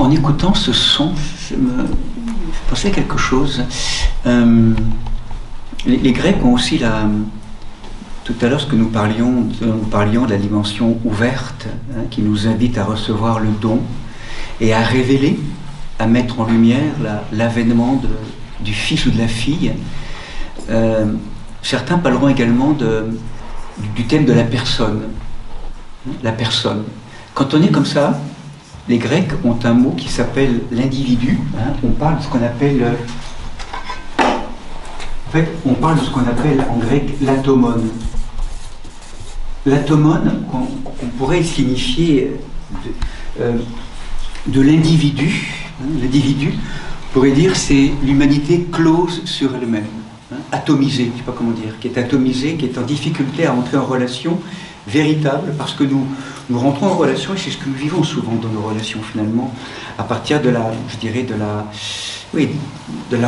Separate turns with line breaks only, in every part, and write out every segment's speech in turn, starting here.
En écoutant ce son, je pensais à quelque chose. Les Grecs ont aussi tout à l'heure, ce que nous parlions de la dimension ouverte, hein, qui nous invite à recevoir le don et à révéler, à mettre en lumière l'avènement du fils ou de la fille. Certains parleront également du thème de la personne. La personne. Quand on est comme ça, les Grecs ont un mot qui s'appelle l'individu. Hein, on parle de ce qu'on appelle... En fait, on parle de ce qu'on appelle en grec l'atomone. L'atomone, qu'on pourrait signifier de l'individu. Hein, l'individu, on pourrait dire, c'est l'humanité close sur elle-même, hein, atomisée, je ne sais pas comment dire, qui est atomisée, qui est en difficulté à entrer en relation véritable, parce que nous rentrons en relation, et c'est ce que nous vivons souvent dans nos relations finalement, à partir de la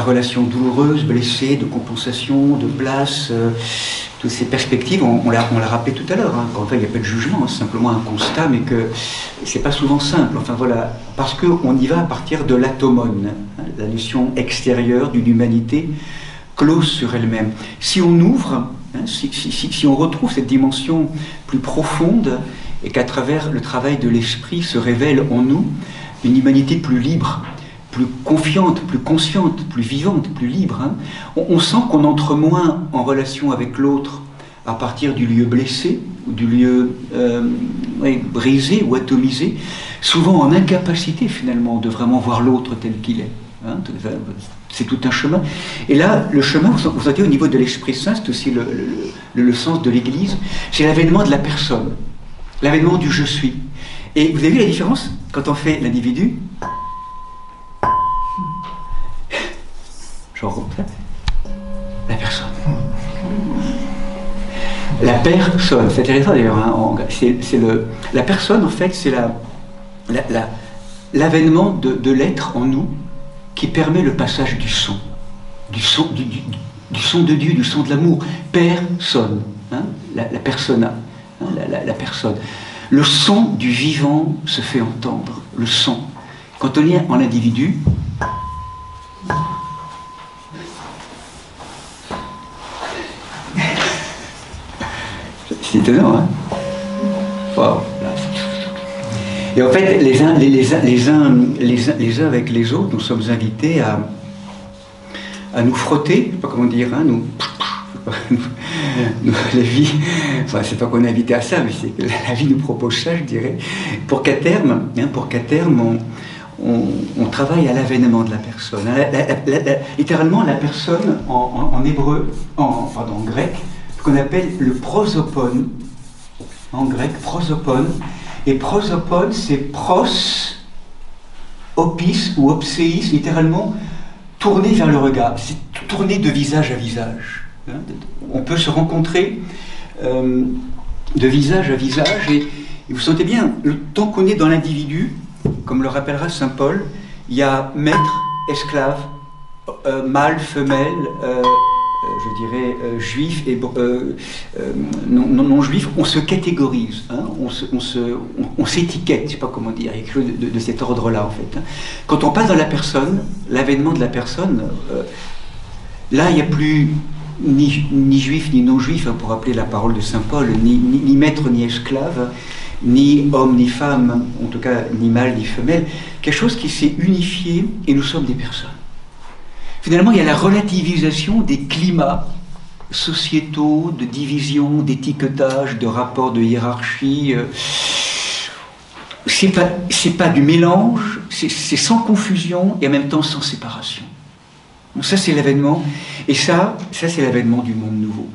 relation douloureuse, blessée, de compensation, de place, toutes ces perspectives, on l'a rappelé tout à l'heure, hein, quand il n'y a pas de jugement, c'est simplement un constat, mais que c'est pas souvent simple, enfin voilà, parce qu'on y va à partir de l'atomone, hein, la notion extérieure d'une humanité close sur elle-même. Si on ouvre, hein, si on retrouve cette dimension plus profonde, et qu'à travers le travail de l'esprit se révèle en nous une humanité plus libre, plus confiante, plus consciente, plus vivante, plus libre, hein, on sent qu'on entre moins en relation avec l'autre à partir du lieu blessé, ou du lieu brisé ou atomisé, souvent en incapacité finalement de vraiment voir l'autre tel qu'il est. Hein, c'est tout un chemin. Et là, le chemin, vous sentez au niveau de l'Esprit Saint, c'est aussi le sens de l'Église, c'est l'avènement de la personne, l'avènement du je suis. Et vous avez vu la différence quand on fait l'individu, genre la personne. La personne, c'est intéressant d'ailleurs, hein, la personne en fait c'est l'avènement de l'être en nous qui permet le passage du son de Dieu, du son de l'amour. Personne, hein, la persona, hein, la personne. Le son du vivant se fait entendre, le son. Quand on est en individu, c'est étonnant, hein. Wow. Et en fait, les uns avec les autres, nous sommes invités à nous frotter, je ne sais pas comment dire, hein, la vie, enfin, c'est pas qu'on est invité à ça, mais c'est que la vie nous propose ça, je dirais, pour qu'à terme, on travaille à l'avènement de la personne. Littéralement, la personne en hébreu, en grec, ce qu'on appelle le prosopone, en grec, prosopone. Et prosopone, c'est pros, opis ou opséis, littéralement tourné vers le regard. C'est tourné de visage à visage. On peut se rencontrer de visage à visage et vous sentez bien, tant qu'on est dans l'individu, comme le rappellera saint Paul, il y a maître, esclave, mâle, femelle, je dirais juif et non juif, on se catégorise, hein, on s'étiquette, je ne sais pas comment dire, il y a quelque chose de cet ordre-là en fait. Hein. Quand on passe dans la personne, l'avènement de la personne, là il n'y a plus ni juif ni non juif, hein, pour rappeler la parole de saint Paul, ni maître ni esclave, ni homme ni femme, en tout cas ni mâle ni femelle, quelque chose qui s'est unifié et nous sommes des personnes. Finalement, il y a la relativisation des climats sociétaux, de division, d'étiquetage, de rapports de hiérarchie. C'est pas du mélange, c'est sans confusion et en même temps sans séparation. Donc ça, c'est l'avènement. Et ça c'est l'avènement du monde nouveau.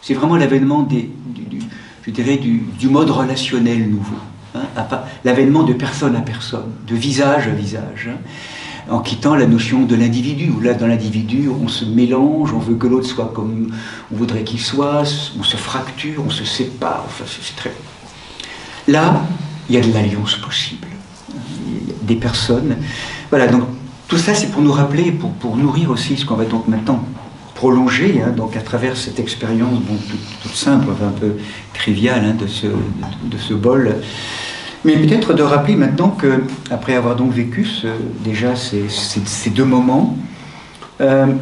C'est vraiment l'avènement du mode relationnel nouveau. Hein, l'avènement de personne à personne, de visage à visage. Hein, en quittant la notion de l'individu, où là, dans l'individu, on se mélange, on veut que l'autre soit comme on voudrait qu'il soit, on se fracture, on se sépare, enfin, c'est très... Là, il y a de l'alliance possible. Il y a des personnes... Voilà, donc tout ça, c'est pour nous rappeler, pour nourrir aussi ce qu'on va donc maintenant prolonger, hein, donc à travers cette expérience bon, toute simple, enfin, un peu triviale, hein, de ce bol, Mais peut-être de rappeler maintenant que, après avoir donc vécu déjà ces deux moments, on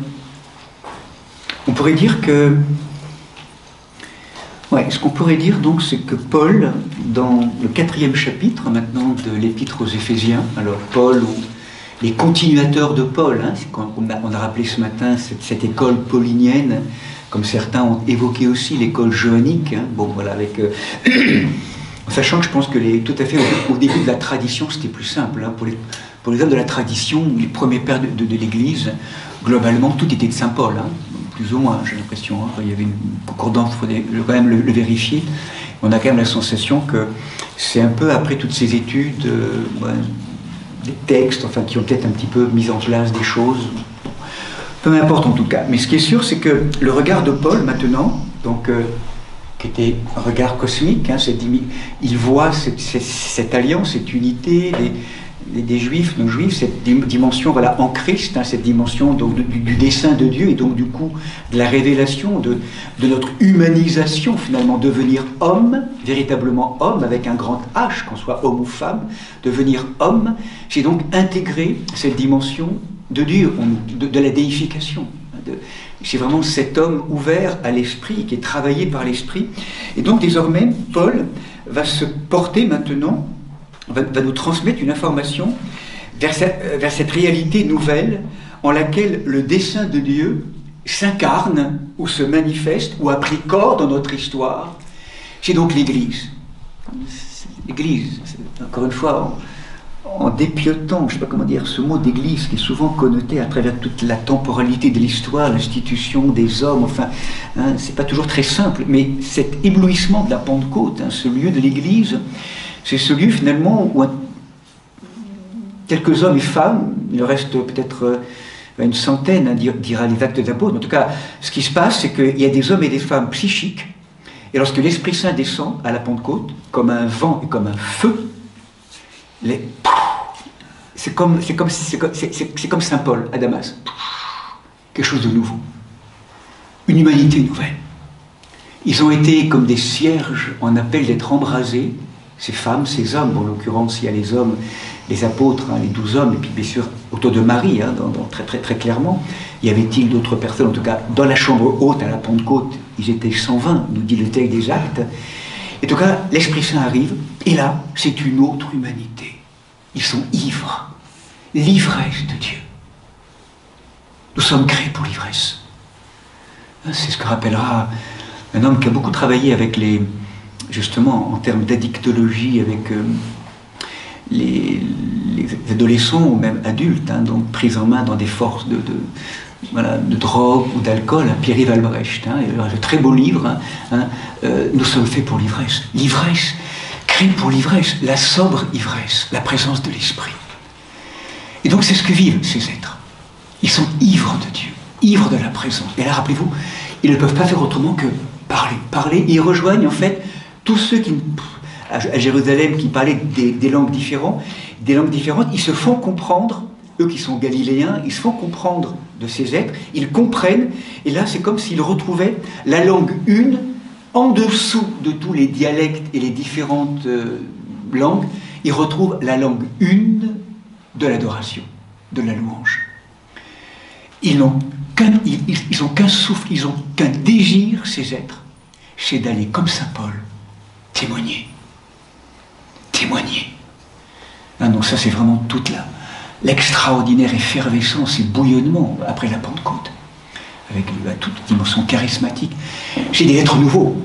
pourrait dire que, ce qu'on pourrait dire donc, c'est que Paul, dans le 4e chapitre maintenant de l'Épître aux Éphésiens, alors Paul ou les continuateurs de Paul, hein, on a rappelé ce matin cette école paulinienne, comme certains ont évoqué aussi l'école joannique, hein, bon voilà, avec en sachant que je pense que tout à fait au début de la tradition, c'était plus simple. Hein, pour les hommes de la tradition, les premiers pères de l'Église, globalement, tout était de Saint Paul, hein, plus ou moins, j'ai l'impression. Hein, il y avait une concordance, il faudrait quand même le vérifier. On a quand même la sensation que c'est un peu après toutes ces études, des textes, enfin, qui ont peut-être un petit peu mis en place des choses. Peu importe en tout cas. Mais ce qui est sûr, c'est que le regard de Paul maintenant, donc, qui était un regard cosmique, hein, il voit cette alliance, cette unité des Juifs, nos Juifs, cette dimension voilà, en Christ, hein, cette dimension donc, du dessein de Dieu et donc du coup de la révélation, de notre humanisation finalement, devenir homme, véritablement homme avec un grand H, qu'on soit homme ou femme, devenir homme, c'est donc intégrer cette dimension de Dieu, de la déification. C'est vraiment cet homme ouvert à l'esprit, qui est travaillé par l'esprit. Et donc désormais, Paul va se porter maintenant, va nous transmettre une information vers cette réalité nouvelle en laquelle le dessein de Dieu s'incarne ou se manifeste ou a pris corps dans notre histoire. C'est donc l'Église. L'Église, encore une fois, en dépiotant, je ne sais pas comment dire, ce mot d'église qui est souvent connoté à travers toute la temporalité de l'histoire, l'institution des hommes, enfin, hein, c'est pas toujours très simple, mais cet éblouissement de la Pentecôte, hein, ce lieu de l'église, c'est ce lieu finalement où quelques hommes et femmes, il reste peut-être une centaine, hein, dira les Actes des Apôtres, en tout cas, ce qui se passe, c'est qu'il y a des hommes et des femmes psychiques, et lorsque l'Esprit Saint descend à la Pentecôte, comme un vent et comme un feu, c'est comme Saint Paul à Damas. Quelque chose de nouveau. Une humanité nouvelle. Ils ont été comme des cierges en appel d'être embrasés, ces femmes, ces hommes. En l'occurrence, il y a les hommes, les apôtres, hein, les 12 hommes, et puis bien sûr autour de Marie, hein, très clairement. Y avait-il d'autres personnes? En tout cas, dans la chambre haute à la Pentecôte, ils étaient 120, nous dit le texte des Actes. En tout cas, l'Esprit Saint arrive, et là, c'est une autre humanité. Ils sont ivres, l'ivresse de Dieu. Nous sommes créés pour l'ivresse. C'est ce que rappellera un homme qui a beaucoup travaillé avec justement, en termes d'addictologie, avec les adolescents ou même adultes, hein, donc pris en main dans des forces de drogue ou d'alcool, hein, Pierre-Yves Albrecht, hein, un très beau livre, hein, nous sommes faits pour l'ivresse. L'ivresse, créée pour l'ivresse, la sobre ivresse, la présence de l'esprit. Et donc c'est ce que vivent ces êtres. Ils sont ivres de Dieu, ivres de la présence. Et là, rappelez-vous, ils ne peuvent pas faire autrement que parler. Ils rejoignent en fait tous ceux qui, à Jérusalem, qui parlaient des langues différentes, ils se font comprendre. Eux qui sont galiléens, ils se font comprendre de ces êtres, ils comprennent, et là c'est comme s'ils retrouvaient la langue une, en dessous de tous les dialectes et les différentes langues, ils retrouvent la langue une de l'adoration, de la louange. Ils n'ont qu'un souffle, ils n'ont qu'un désir, ces êtres, c'est d'aller comme Saint Paul, témoigner. Ah non, ça c'est vraiment toute l'extraordinaire effervescence et bouillonnement après la Pentecôte, avec toute dimension charismatique. C'est des êtres nouveaux.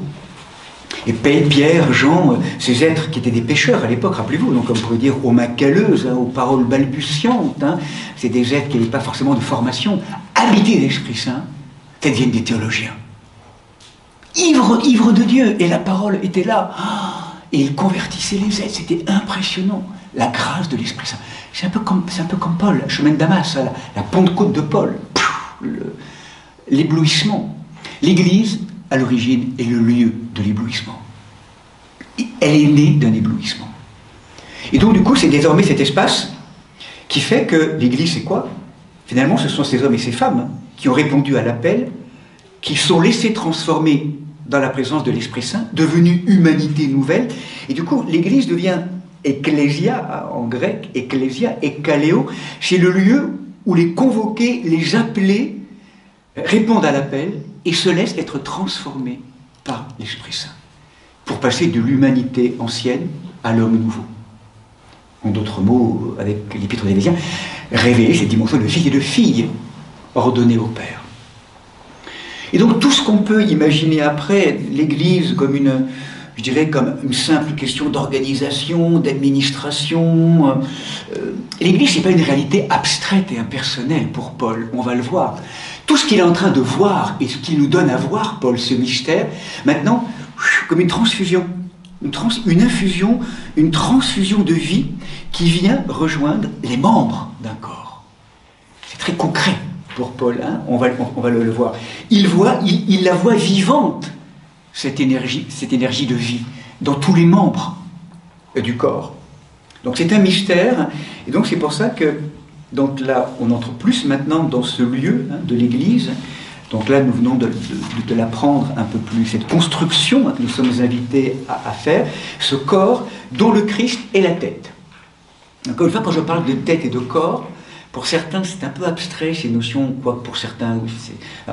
Et Pierre, Jean, ces êtres qui étaient des pêcheurs à l'époque, rappelez-vous, donc comme on pourrait dire aux mains calleuses, hein, aux paroles balbutiantes, hein, c'est des êtres qui n'avaient pas forcément de formation, habités d'Esprit Saint, ça deviennent des théologiens. Ivres de Dieu, et la parole était là. Et ils convertissaient les êtres, c'était impressionnant. La grâce de l'Esprit Saint. C'est un peu comme Paul, le chemin de Damas, la Pentecôte de Paul, l'éblouissement. L'Église, à l'origine, est le lieu de l'éblouissement. Elle est née d'un éblouissement. Et donc, du coup, c'est désormais cet espace qui fait que l'Église, c'est quoi? Finalement, ce sont ces hommes et ces femmes qui ont répondu à l'appel, qui sont laissés transformer dans la présence de l'Esprit Saint, devenue humanité nouvelle. Et du coup, l'Église devient ecclésia en grec, ecclésia, ekkaleo, c'est le lieu où les convoqués, les appelés, répondent à l'appel et se laissent être transformés par l'Esprit Saint, pour passer de l'humanité ancienne à l'homme nouveau. En d'autres mots, avec l'Épître aux Éphésiens, révéler cette dimension de fils et de filles ordonnée au Père. Et donc tout ce qu'on peut imaginer après, l'Église comme une, je dirais, comme une simple question d'organisation, d'administration. L'Église, ce n'est pas une réalité abstraite et impersonnelle pour Paul, on va le voir. Tout ce qu'il est en train de voir et ce qu'il nous donne à voir, Paul, ce mystère, maintenant, comme une transfusion, une infusion, une transfusion de vie qui vient rejoindre les membres d'un corps. C'est très concret pour Paul, hein, on va le voir. Il la voit vivante, cette énergie de vie, dans tous les membres du corps. Donc c'est un mystère, et donc c'est pour ça que, donc là, on entre plus maintenant dans ce lieu, hein, de l'Église. Donc là, nous venons de l'apprendre un peu plus, cette construction, hein, que nous sommes invités à faire, ce corps dont le Christ est la tête. Encore une fois, quand je parle de tête et de corps, pour certains, c'est un peu abstrait, ces notions, quoique pour certains,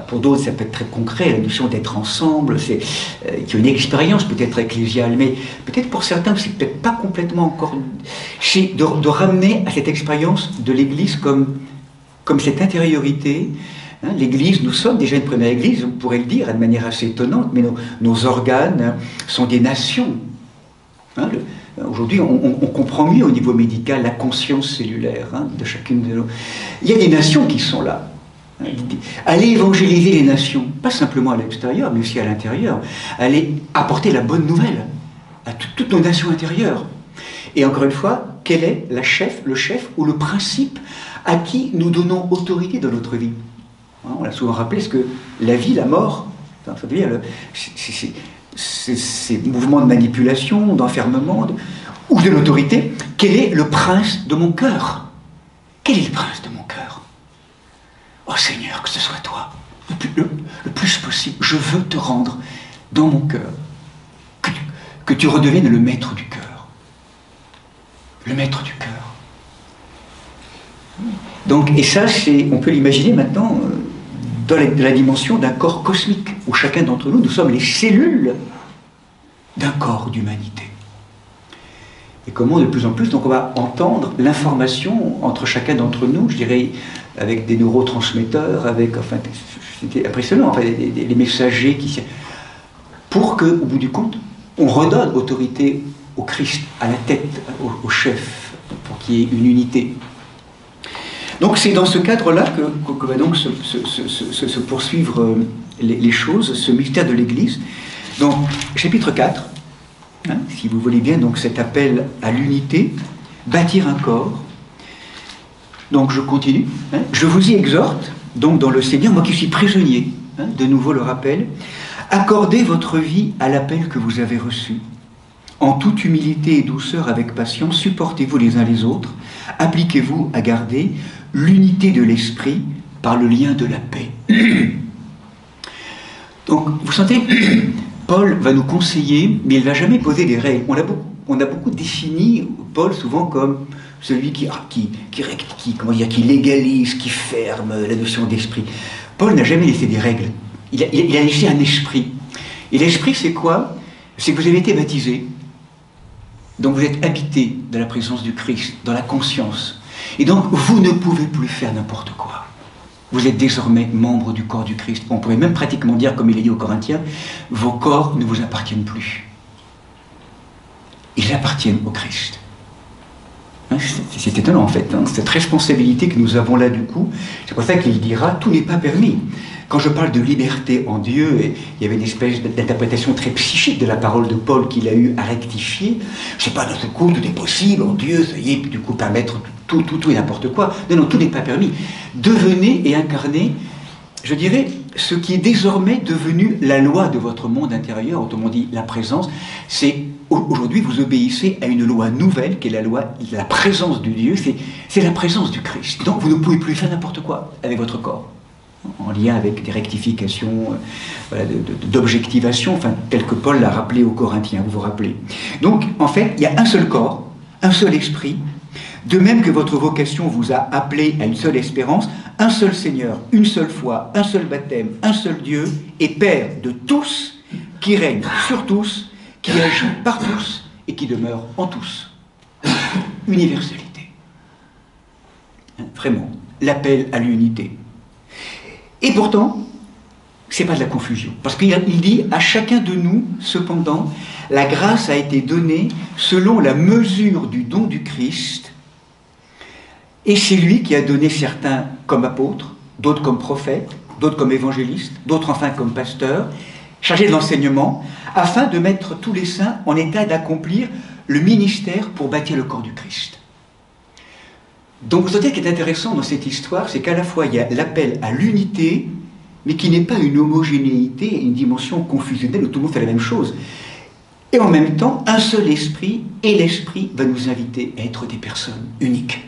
pour d'autres, ça peut être très concret, la notion d'être ensemble, qui a une expérience peut-être ecclésiale, mais peut-être pour certains, c'est peut-être pas complètement encore... C'est de ramener à cette expérience de l'Église comme cette intériorité. Hein, l'Église, nous sommes déjà une première Église, on pourrait le dire de manière assez étonnante, mais nos organes sont des nations. Hein, aujourd'hui, on comprend mieux au niveau médical la conscience cellulaire, hein, de chacune de nos... Il y a des nations qui sont là. Hein, allez évangéliser les nations, pas simplement à l'extérieur, mais aussi à l'intérieur. Allez apporter la bonne nouvelle à toutes nos nations intérieures. Et encore une fois, quel est le chef ou le principe à qui nous donnons autorité dans notre vie? On l'a souvent rappelé, ce que la vie, la mort, enfin, ça veut dire ces mouvements de manipulation, d'enfermement, ou de l'autorité, quel est le prince de mon cœur? Quel est le prince de mon cœur? Oh Seigneur, que ce soit toi, le plus possible, je veux te rendre dans mon cœur, que tu redeviennes le maître du cœur. Le maître du cœur. Donc, et ça, on peut l'imaginer maintenant dans la dimension d'un corps cosmique, où chacun d'entre nous, nous sommes les cellules d'un corps d'humanité. Et comment de plus en plus, donc on va entendre l'information entre chacun d'entre nous, je dirais, avec des neurotransmetteurs, avec, enfin, c'était impressionnant, enfin, les messagers qui... Pour que, au bout du compte, on redonne autorité au Christ, à la tête, au chef, pour qu'il y ait une unité. Donc c'est dans ce cadre-là que va donc se poursuivre les choses, ce mystère de l'Église. Donc, chapitre 4, hein, si vous voulez bien, donc cet appel à l'unité, bâtir un corps. Donc je continue. Hein, je vous y exhorte, donc dans le Seigneur, moi qui suis prisonnier, hein, de nouveau le rappel, accordez votre vie à l'appel que vous avez reçu. En toute humilité et douceur, avec patience, supportez-vous les uns les autres, appliquez-vous à garder l'unité de l'esprit par le lien de la paix. Donc, vous sentez, Paul va nous conseiller, mais il ne va jamais poser des règles. On a beaucoup défini Paul souvent comme celui qui légalise, qui ferme la notion d'esprit. Paul n'a jamais laissé des règles. Il a laissé un esprit. Et l'esprit, c'est quoi? C'est que vous avez été baptisé. Donc vous êtes habité de la présence du Christ, dans la conscience. Et donc vous ne pouvez plus faire n'importe quoi. Vous êtes désormais membre du corps du Christ. On pourrait même pratiquement dire, comme il est dit aux Corinthiens, vos corps ne vous appartiennent plus. Ils appartiennent au Christ. Hein, c'est étonnant en fait, hein, cette responsabilité que nous avons là du coup. C'est pour ça qu'il dira, tout n'est pas permis. Quand je parle de liberté en Dieu, et il y avait une espèce d'interprétation très psychique de la parole de Paul qu'il a eu à rectifier. Je sais pas, d'un seul coup, tout est possible en Dieu, ça y est, du coup, permettre tout et n'importe quoi. Non, tout n'est pas permis. Devenez et incarnez, je dirais, ce qui est désormais devenu la loi de votre monde intérieur, autrement dit, la présence, c'est aujourd'hui vous obéissez à une loi nouvelle, qui est la loi de la présence de Dieu, c'est la présence du Christ. Donc vous ne pouvez plus faire n'importe quoi avec votre corps, en lien avec des rectifications, voilà, d'objectivation, enfin, tel que Paul l'a rappelé aux Corinthiens, vous vous rappelez. Donc, en fait, il y a un seul corps, un seul esprit, de même que votre vocation vous a appelé à une seule espérance, un seul Seigneur, une seule foi, un seul baptême, un seul Dieu et Père de tous, qui règne sur tous, qui agit par tous et qui demeure en tous. Universalité. Vraiment, l'appel à l'unité. Et pourtant, c'est pas de la confusion. Parce qu'il dit à chacun de nous, cependant, la grâce a été donnée selon la mesure du don du Christ. Et c'est lui qui a donné certains comme apôtres, d'autres comme prophètes, d'autres comme évangélistes, d'autres enfin comme pasteurs, chargés de l'enseignement, afin de mettre tous les saints en état d'accomplir le ministère pour bâtir le corps du Christ. Donc, ce qui est intéressant dans cette histoire, c'est qu'à la fois il y a l'appel à l'unité, mais qui n'est pas une homogénéité, une dimension confusionnelle où tout le monde fait la même chose. Et en même temps, un seul esprit, et l'esprit va nous inviter à être des personnes uniques.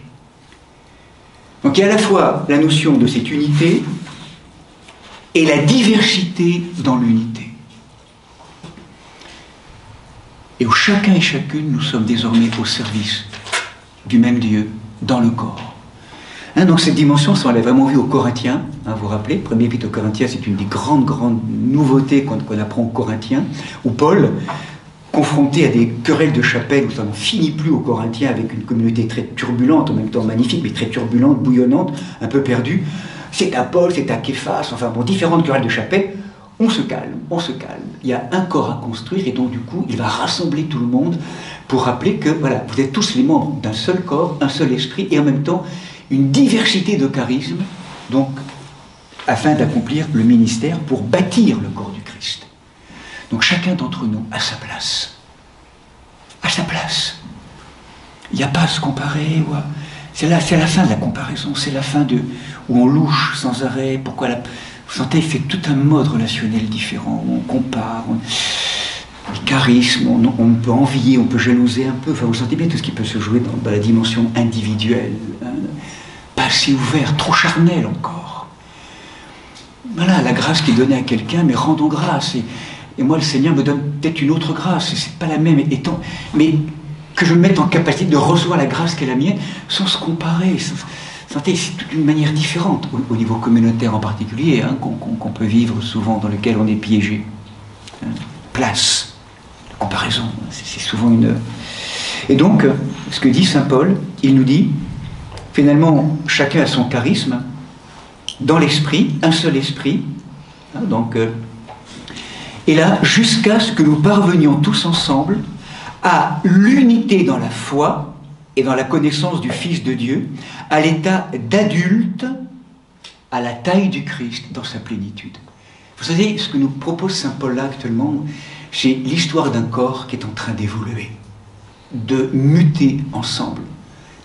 Donc il y a à la fois la notion de cette unité et la diversité dans l'unité. Et où chacun et chacune, nous sommes désormais au service du même Dieu dans le corps. Donc cette dimension, ça on l'a vraiment vu aux Corinthiens, vous vous rappelez, premier épître aux Corinthiens, c'est une des grandes nouveautés qu'on apprend aux Corinthiens, où Paul, confronté à des querelles de chapelle, où ça n'en finit plus aux Corinthiens, avec une communauté très turbulente, en même temps magnifique, mais très turbulente, bouillonnante, un peu perdue, c'est à Paul, c'est à Képhas, enfin bon, différentes querelles de chapelle, on se calme, il y a un corps à construire, et donc du coup, il va rassembler tout le monde pour rappeler que, voilà, vous êtes tous les membres d'un seul corps, un seul esprit, et en même temps, une diversité de charismes, donc, afin d'accomplir le ministère pour bâtir le corps du Christ. Donc chacun d'entre nous a sa place. À sa place. Il n'y a pas à se comparer. C'est la fin de la comparaison, c'est la fin où on louche sans arrêt. Pourquoi vous sentez, il fait tout un mode relationnel différent, où on compare, les charismes, on peut envier, on peut jalouser un peu. Enfin, vous sentez bien tout ce qui peut se jouer dans la dimension individuelle. Pas assez ouvert, trop charnel encore. Voilà, la grâce qui est donnée à quelqu'un, mais rendons grâce. Et moi, le Seigneur me donne peut-être une autre grâce, et c'est pas la même, mais que je me mette en capacité de recevoir la grâce qui est la mienne, sans se comparer. C'est d'une manière différente, au niveau communautaire en particulier, qu'on peut vivre souvent, dans lequel on est piégé. Place, comparaison, c'est souvent une... Et donc, ce que dit saint Paul, il nous dit, finalement, chacun a son charisme, dans l'esprit, un seul esprit, et là, jusqu'à ce que nous parvenions tous ensemble à l'unité dans la foi et dans la connaissance du Fils de Dieu, à l'état d'adulte, à la taille du Christ dans sa plénitude. Vous savez, ce que nous propose saint Paul là actuellement, c'est l'histoire d'un corps qui est en train d'évoluer, de muter ensemble.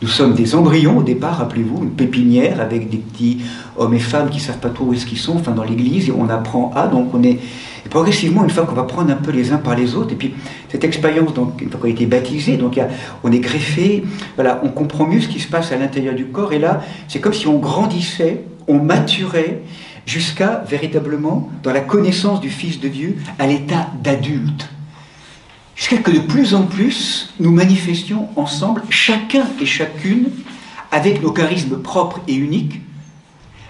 Nous sommes des embryons au départ, rappelez-vous, une pépinière avec des petits hommes et femmes qui ne savent pas trop où est-ce qu'ils sont, enfin dans l'église, et on apprend à, donc on est... Et progressivement, une fois qu'on va prendre un peu les uns par les autres, et puis cette expérience, donc, une fois qu'on a été baptisé, donc on est greffé, voilà, on comprend mieux ce qui se passe à l'intérieur du corps, et là, c'est comme si on grandissait, on maturait, jusqu'à, véritablement, dans la connaissance du Fils de Dieu, à l'état d'adulte. Jusqu'à que de plus en plus, nous manifestions ensemble, chacun et chacune, avec nos charismes propres et uniques,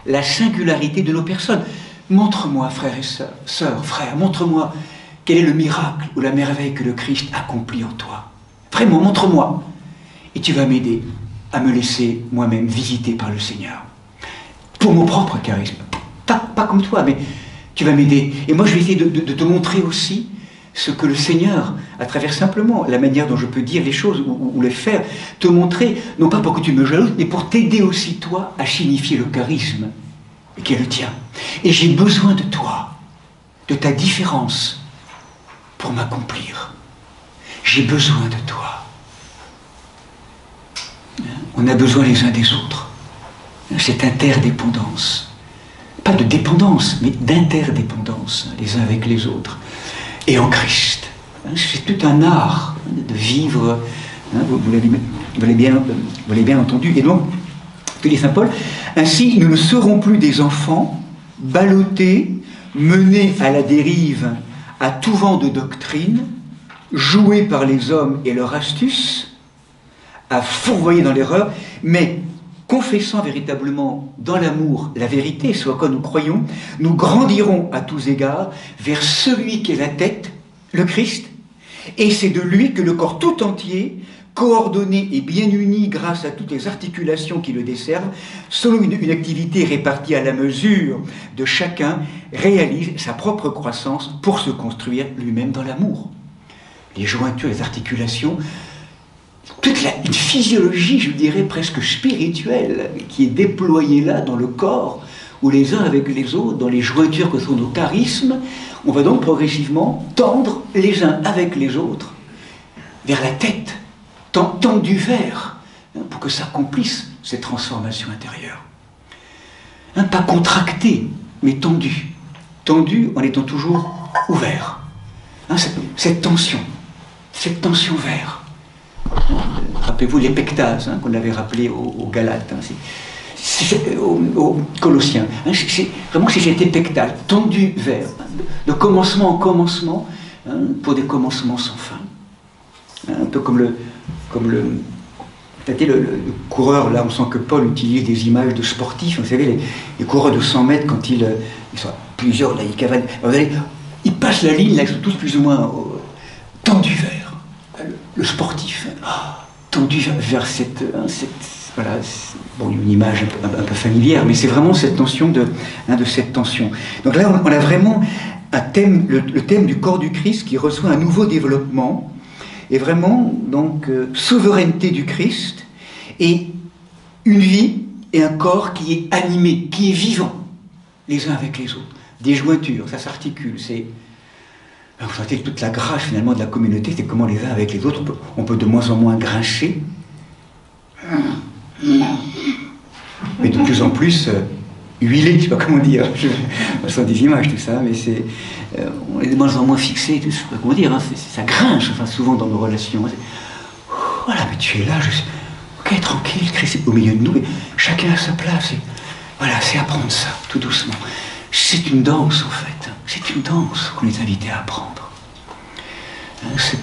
la singularité de nos personnes. Montre-moi, frères et sœurs, frères, montre-moi quel est le miracle ou la merveille que le Christ accomplit en toi. Vraiment, montre-moi. Et tu vas m'aider à me laisser moi-même visiter par le Seigneur. Pour mon propre charisme. Pas comme toi, mais tu vas m'aider. Et moi, je vais essayer de te montrer aussi ce que le Seigneur, à travers simplement la manière dont je peux dire les choses ou les faire, te montrer, non pas pour que tu me jalouses, mais pour t'aider aussi, toi, à signifier le charisme qui est le tien. Et j'ai besoin de toi, de ta différence, pour m'accomplir. J'ai besoin de toi. On a besoin les uns des autres. Cette interdépendance. Pas de dépendance, mais d'interdépendance, les uns avec les autres. Et en Christ. C'est tout un art de vivre, vous l'avez bien entendu. Et donc, que dit saint Paul, ainsi nous ne serons plus des enfants ballottés, menés à la dérive à tout vent de doctrine, joués par les hommes et leur astuce, à fourvoyer dans l'erreur, mais confessant véritablement dans l'amour la vérité, ce à quoi nous croyons, nous grandirons à tous égards vers celui qui est la tête, le Christ, et c'est de lui que le corps tout entier, coordonné et bien uni grâce à toutes les articulations qui le desservent, selon une activité répartie à la mesure de chacun, réalise sa propre croissance pour se construire lui-même dans l'amour. Les jointures, les articulations, toute une physiologie, je dirais, presque spirituelle, qui est déployée là dans le corps, où les uns avec les autres, dans les jointures que sont nos charismes, on va donc progressivement tendre les uns avec les autres vers la tête, tendu vers, pour que s'accomplisse cette transformation intérieure. Pas contracté, mais tendu. Tendu en étant toujours ouvert. Cette tension vers. Rappelez-vous les pectases qu'on avait rappelé aux Galates, aux Colossiens. Vraiment, c'est cet épectase, tendu vers, de commencement en commencement, pour des commencements sans fin. Un peu comme le coureur, là on sent que Paul utilise des images de sportifs, vous savez, les coureurs de 100 mètres, quand ils sont plusieurs, là, ils cavalent, ils passent la ligne, là, ils sont tous plus ou moins tendus vers le sportif, tendu vers cette voilà, bon, une image un peu familière, mais c'est vraiment cette notion de cette tension. Donc là, on a vraiment un thème, le thème du corps du Christ qui reçoit un nouveau développement, et vraiment, donc, souveraineté du Christ, et une vie et un corps qui est animé, qui est vivant, les uns avec les autres. Des jointures, ça s'articule, vous sentez toute la grâce finalement de la communauté, c'est comment les uns avec les autres, on peut de moins en moins grincher, mais de plus en plus huilé, je ne sais pas comment dire, ce sont des images tout ça, mais on est de moins en moins fixé, je ne sais pas comment dire, ça grince souvent dans nos relations. Voilà, mais tu es là, ok, tranquille, Christ est au milieu de nous, et chacun à sa place, et voilà, c'est apprendre ça, tout doucement. C'est une danse en fait, c'est une danse qu'on est invité à apprendre. Cette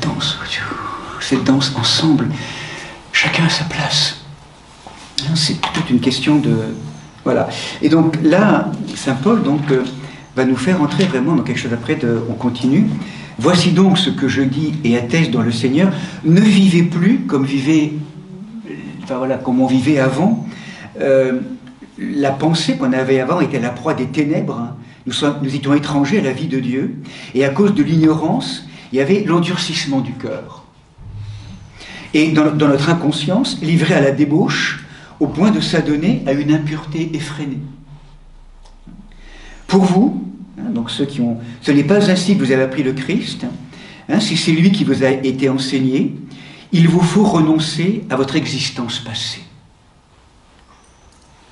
danse ensemble, chacun à sa place. C'est toute une question de... Voilà. Et donc là, Saint Paul va nous faire entrer vraiment dans quelque chose après, on continue. Voici donc ce que je dis et atteste dans le Seigneur. Ne vivez plus comme comme on vivait avant. La pensée qu'on avait avant était la proie des ténèbres. Nous étions étrangers à la vie de Dieu. Et à cause de l'ignorance, il y avait l'endurcissement du cœur. Et dans notre inconscience, livré à la débauche, au point de s'adonner à une impureté effrénée. Pour vous, donc ce n'est pas ainsi que vous avez appris le Christ, si c'est lui qui vous a été enseigné, il vous faut renoncer à votre existence passée.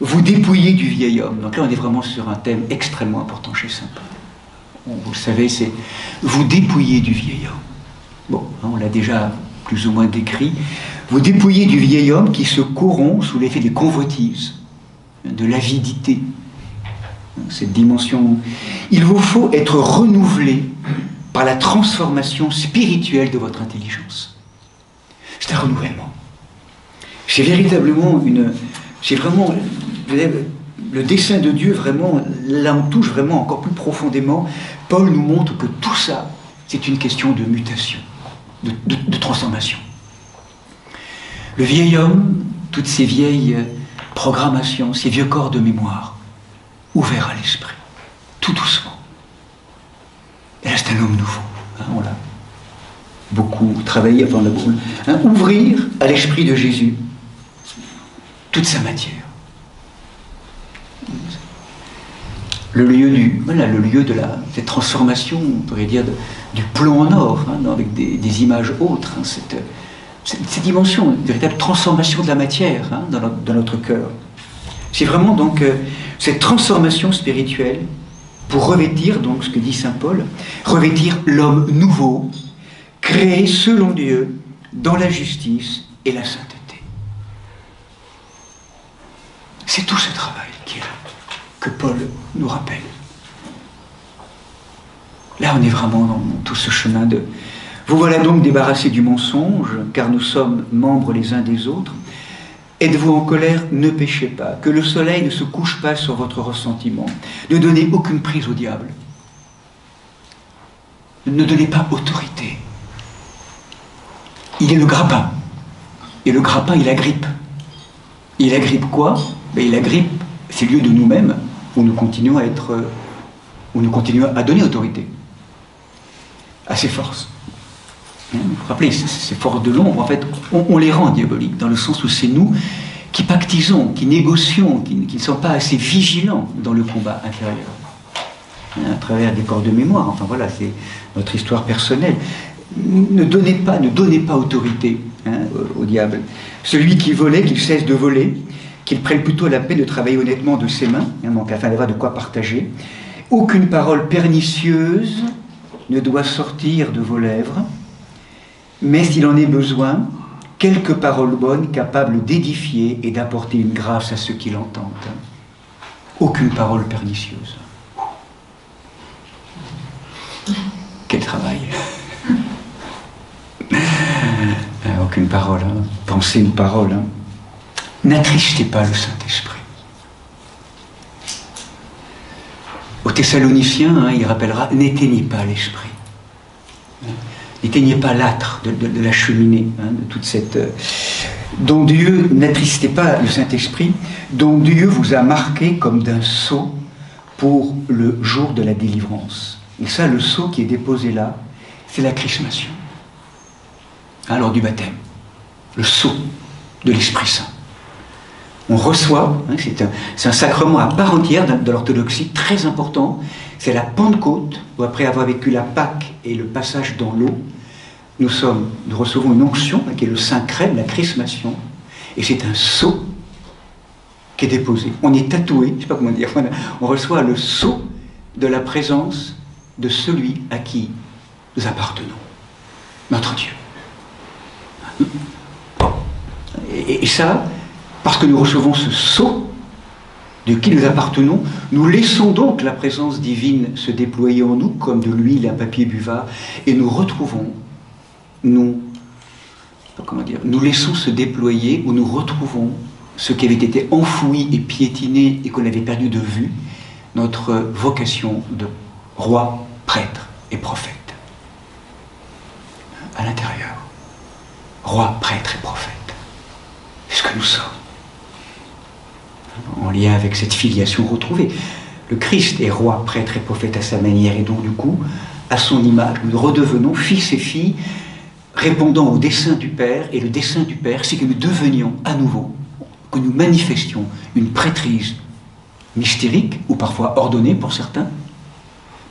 Vous dépouiller du vieil homme. Donc là, on est vraiment sur un thème extrêmement important chez Saint Paul. Vous le savez, c'est vous dépouiller du vieil homme. Bon, on l'a déjà plus ou moins décrit. Vous dépouillez du vieil homme qui se corrompt sous l'effet des convoitises, de l'avidité, cette dimension. Il vous faut être renouvelé par la transformation spirituelle de votre intelligence. C'est un renouvellement. C'est véritablement c'est vraiment le dessein de Dieu, vraiment, là on touche vraiment encore plus profondément. Paul nous montre que tout ça, c'est une question de mutation, de transformation. Le vieil homme, toutes ces vieilles programmations, ces vieux corps de mémoire, ouverts à l'esprit, tout doucement. Et là, c'est un homme nouveau. On l'a beaucoup travaillé, ouvrir à l'esprit de Jésus toute sa matière. Le lieu de cette transformation, on pourrait dire, du plomb en or, avec des images autres, cette dimension, une véritable transformation de la matière dans notre cœur. C'est vraiment donc cette transformation spirituelle pour revêtir, donc ce que dit Saint Paul, revêtir l'homme nouveau, créé selon Dieu, dans la justice et la sainteté. C'est tout ce travail qui est là, que Paul nous rappelle. Là, on est vraiment dans tout ce chemin de... Vous voilà donc débarrassés du mensonge, car nous sommes membres les uns des autres. Êtes-vous en colère? Ne péchez pas. Que le soleil ne se couche pas sur votre ressentiment. Ne donnez aucune prise au diable. Ne donnez pas autorité. Il est le grappin. Et le grappin, il agrippe. Il agrippe quoi? Ben, il agrippe ces lieux de nous-mêmes où nous continuons à être, où nous continuons à donner autorité à ces forces. Vous vous rappelez, ces forces de l'ombre, en fait, on les rend diaboliques, dans le sens où c'est nous qui pactisons, qui négocions, qui ne sommes pas assez vigilants dans le combat intérieur. À travers des corps de mémoire, enfin voilà, c'est notre histoire personnelle. Ne donnez pas autorité au diable. Celui qui volait, qu'il cesse de voler, qu'il prenne plutôt la peine de travailler honnêtement de ses mains, donc afin d'avoir de quoi partager. Aucune parole pernicieuse ne doit sortir de vos lèvres, mais s'il en est besoin, quelques paroles bonnes capables d'édifier et d'apporter une grâce à ceux qui l'entendent. Aucune parole pernicieuse. Quel travail! Aucune parole, pensée ou parole. N'attristez pas le Saint-Esprit. Aux Thessaloniciens, il rappellera, n'éteignez pas l'esprit. N'éteignez pas l'âtre de la cheminée, de toute cette... dont Dieu, n'attristez pas le Saint-Esprit, dont Dieu vous a marqué comme d'un sceau pour le jour de la délivrance. Et ça, le sceau qui est déposé là, c'est la chrismation. Lors du baptême. Le sceau de l'Esprit Saint. On reçoit, c'est un sacrement à part entière de l'orthodoxie, très important. C'est la Pentecôte, où après avoir vécu la Pâque et le passage dans l'eau, nous recevons une onction, qui est le Saint Crème, la chrismation, et c'est un sceau qui est déposé. On est tatoué, je ne sais pas comment dire, on reçoit le sceau de la présence de celui à qui nous appartenons, notre Dieu. Et ça, parce que nous recevons ce sceau de qui nous appartenons, nous laissons donc la présence divine se déployer en nous comme de l'huile et un papier buvard, et nous retrouvons, nous laissons se déployer, ou nous retrouvons ce qui avait été enfoui et piétiné et qu'on avait perdu de vue, notre vocation de roi, prêtre et prophète. À l'intérieur. Roi, prêtre et prophète. C'est ce que nous sommes. En lien avec cette filiation retrouvée. Le Christ est roi, prêtre et prophète à sa manière, et donc du coup, à son image, nous redevenons fils et filles, répondant au dessein du Père, et le dessein du Père, c'est que nous devenions à nouveau, que nous manifestions une prêtrise mystérique, ou parfois ordonnée pour certains,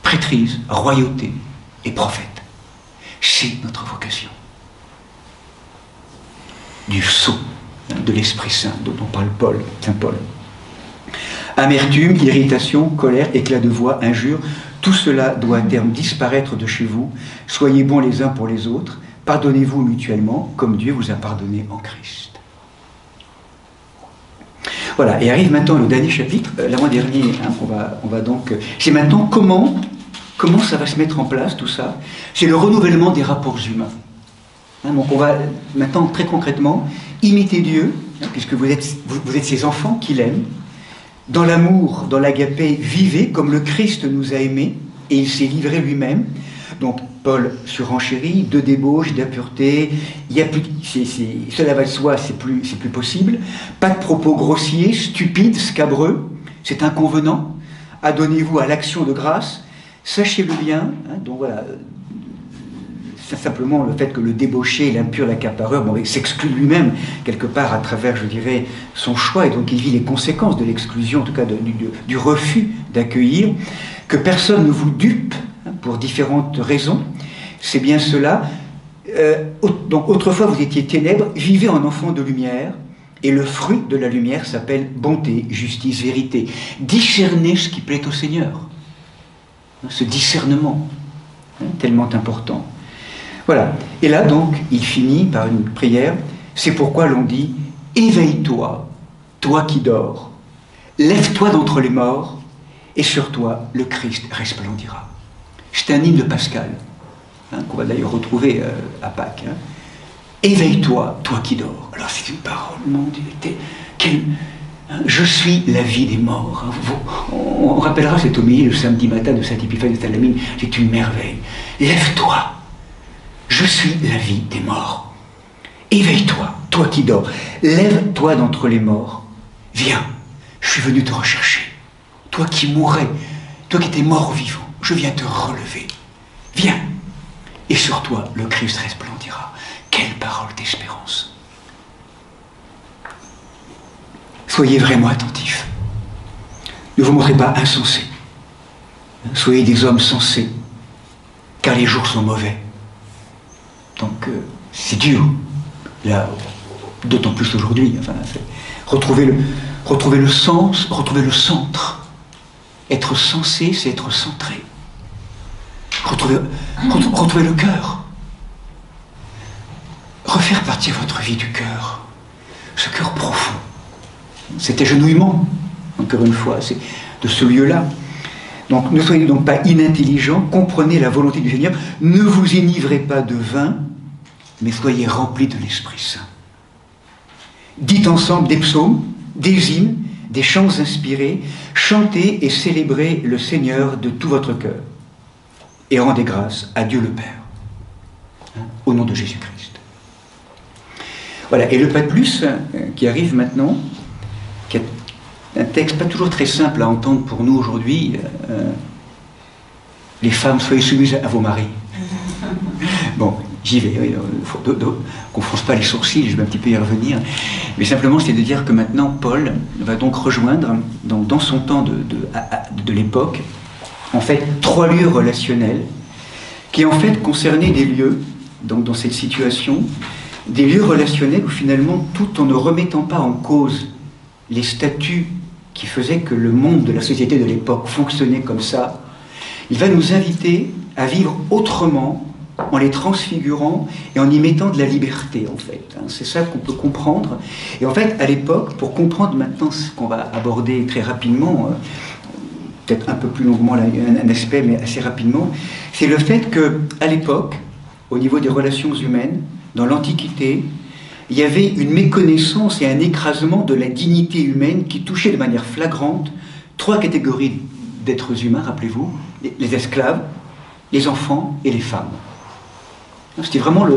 prêtrise, royauté et prophète. C'est notre vocation. Du sceau de l'Esprit Saint dont parle Saint Paul. Amertume, irritation, colère, éclat de voix, injure, tout cela doit à terme disparaître de chez vous. Soyez bons les uns pour les autres, pardonnez-vous mutuellement comme Dieu vous a pardonné en Christ. Voilà, et arrive maintenant le dernier chapitre, l'avant-dernier, on va donc... C'est maintenant comment ça va se mettre en place tout ça. C'est le renouvellement des rapports humains. Donc on va maintenant très concrètement imiter Dieu, puisque vous êtes ses enfants qu'il aime. Dans l'amour, dans l'agapé, vivez comme le Christ nous a aimés et il s'est livré lui-même. Donc Paul surenchérit, de débauche, d'impureté, cela va de soi, c'est plus possible. Pas de propos grossiers, stupides, scabreux, c'est inconvenant. Adonnez-vous à l'action de grâce, sachez-le bien, donc voilà. Simplement le fait que le débauché, l'impur, l'accapareur, s'exclut lui-même quelque part à travers, je dirais, son choix, et donc il vit les conséquences de l'exclusion, en tout cas du refus d'accueillir, que personne ne vous dupe pour différentes raisons, c'est bien cela. Donc autrefois vous étiez ténèbres, vivez en enfants de lumière, et le fruit de la lumière s'appelle bonté, justice, vérité. Discernez ce qui plaît au Seigneur. Ce discernement, tellement important. Voilà. Et là, donc, il finit par une prière. C'est pourquoi l'on dit « Éveille-toi, toi qui dors. Lève-toi d'entre les morts, et sur toi, le Christ resplendira. » C'est un hymne de Pascal. qu'on va d'ailleurs retrouver à Pâques. Hein. Éveille-toi, toi qui dors. Alors c'est une parole, mon Dieu, je suis la vie des morts. On rappellera cette homélie le samedi matin de Saint-Épiphane de Salamine, c'est une merveille. Lève-toi, je suis la vie des morts. Éveille-toi, toi qui dors. Lève-toi d'entre les morts. Viens, je suis venu te rechercher. Toi qui mourais, toi qui étais mort vivant, je viens te relever. Viens, et sur toi le Christ resplendira. Quelle parole d'espérance! Soyez vraiment attentifs. Ne vous montrez pas insensés. Soyez des hommes sensés, car les jours sont mauvais. Donc, c'est dur. Là, d'autant plus aujourd'hui. Enfin, retrouver le sens, retrouver le centre. Être sensé, c'est être centré. Retrouver le cœur. Refaire partir votre vie du cœur. Ce cœur profond. Cet agenouillement, encore une fois, c'est de ce lieu-là. Donc, ne soyez donc pas inintelligents, comprenez la volonté du Seigneur, ne vous enivrez pas de vin, mais soyez remplis de l'Esprit Saint. Dites ensemble des psaumes, des hymnes, des chants inspirés, chantez et célébrez le Seigneur de tout votre cœur. Et rendez grâce à Dieu le Père, hein, au nom de Jésus-Christ. Voilà, et le pas de plus qui arrive maintenant, qui est un texte pas toujours très simple à entendre pour nous aujourd'hui. Les femmes, soyez soumises à vos maris. Bon, j'y vais, qu'on ne fronce pas les sourcils, je vais un petit peu y revenir. Mais simplement, c'est de dire que maintenant, Paul va donc rejoindre, dans son temps de l'époque, en fait, 3 lieux relationnels qui, en fait, concernaient des lieux, donc dans cette situation, des lieux relationnels où finalement, tout en ne remettant pas en cause les statuts qui faisaient que le monde de la société de l'époque fonctionnait comme ça, il va nous inviter à vivre autrement en les transfigurant et en y mettant de la liberté, en fait. C'est ça qu'on peut comprendre. Et en fait, à l'époque, pour comprendre maintenant ce qu'on va aborder très rapidement, peut-être un peu plus longuement un aspect, mais assez rapidement, c'est le fait qu'à l'époque, au niveau des relations humaines, dans l'Antiquité, il y avait une méconnaissance et un écrasement de la dignité humaine qui touchait de manière flagrante 3 catégories d'êtres humains, rappelez-vous, les esclaves, les enfants et les femmes. C'était vraiment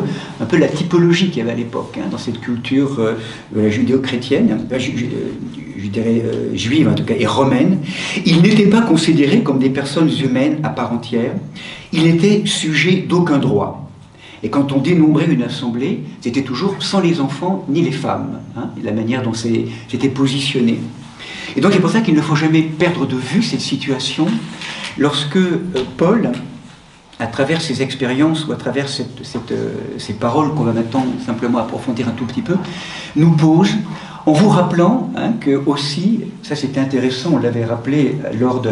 un peu la typologie qu'il y avait à l'époque, hein, dans cette culture judéo-chrétienne, je dirais juive en tout cas, et romaine. Ils n'étaient pas considérés comme des personnes humaines à part entière, ils n'étaient sujets d'aucun droit. Et quand on dénombrait une assemblée, c'était toujours sans les enfants ni les femmes, hein, la manière dont c'était positionné. Et donc c'est pour ça qu'il ne faut jamais perdre de vue cette situation lorsque Paul, à travers ses expériences ou à travers ces paroles qu'on va maintenant simplement approfondir un tout petit peu, nous pose, en vous rappelant hein, que aussi, ça c'était intéressant, on l'avait rappelé lors de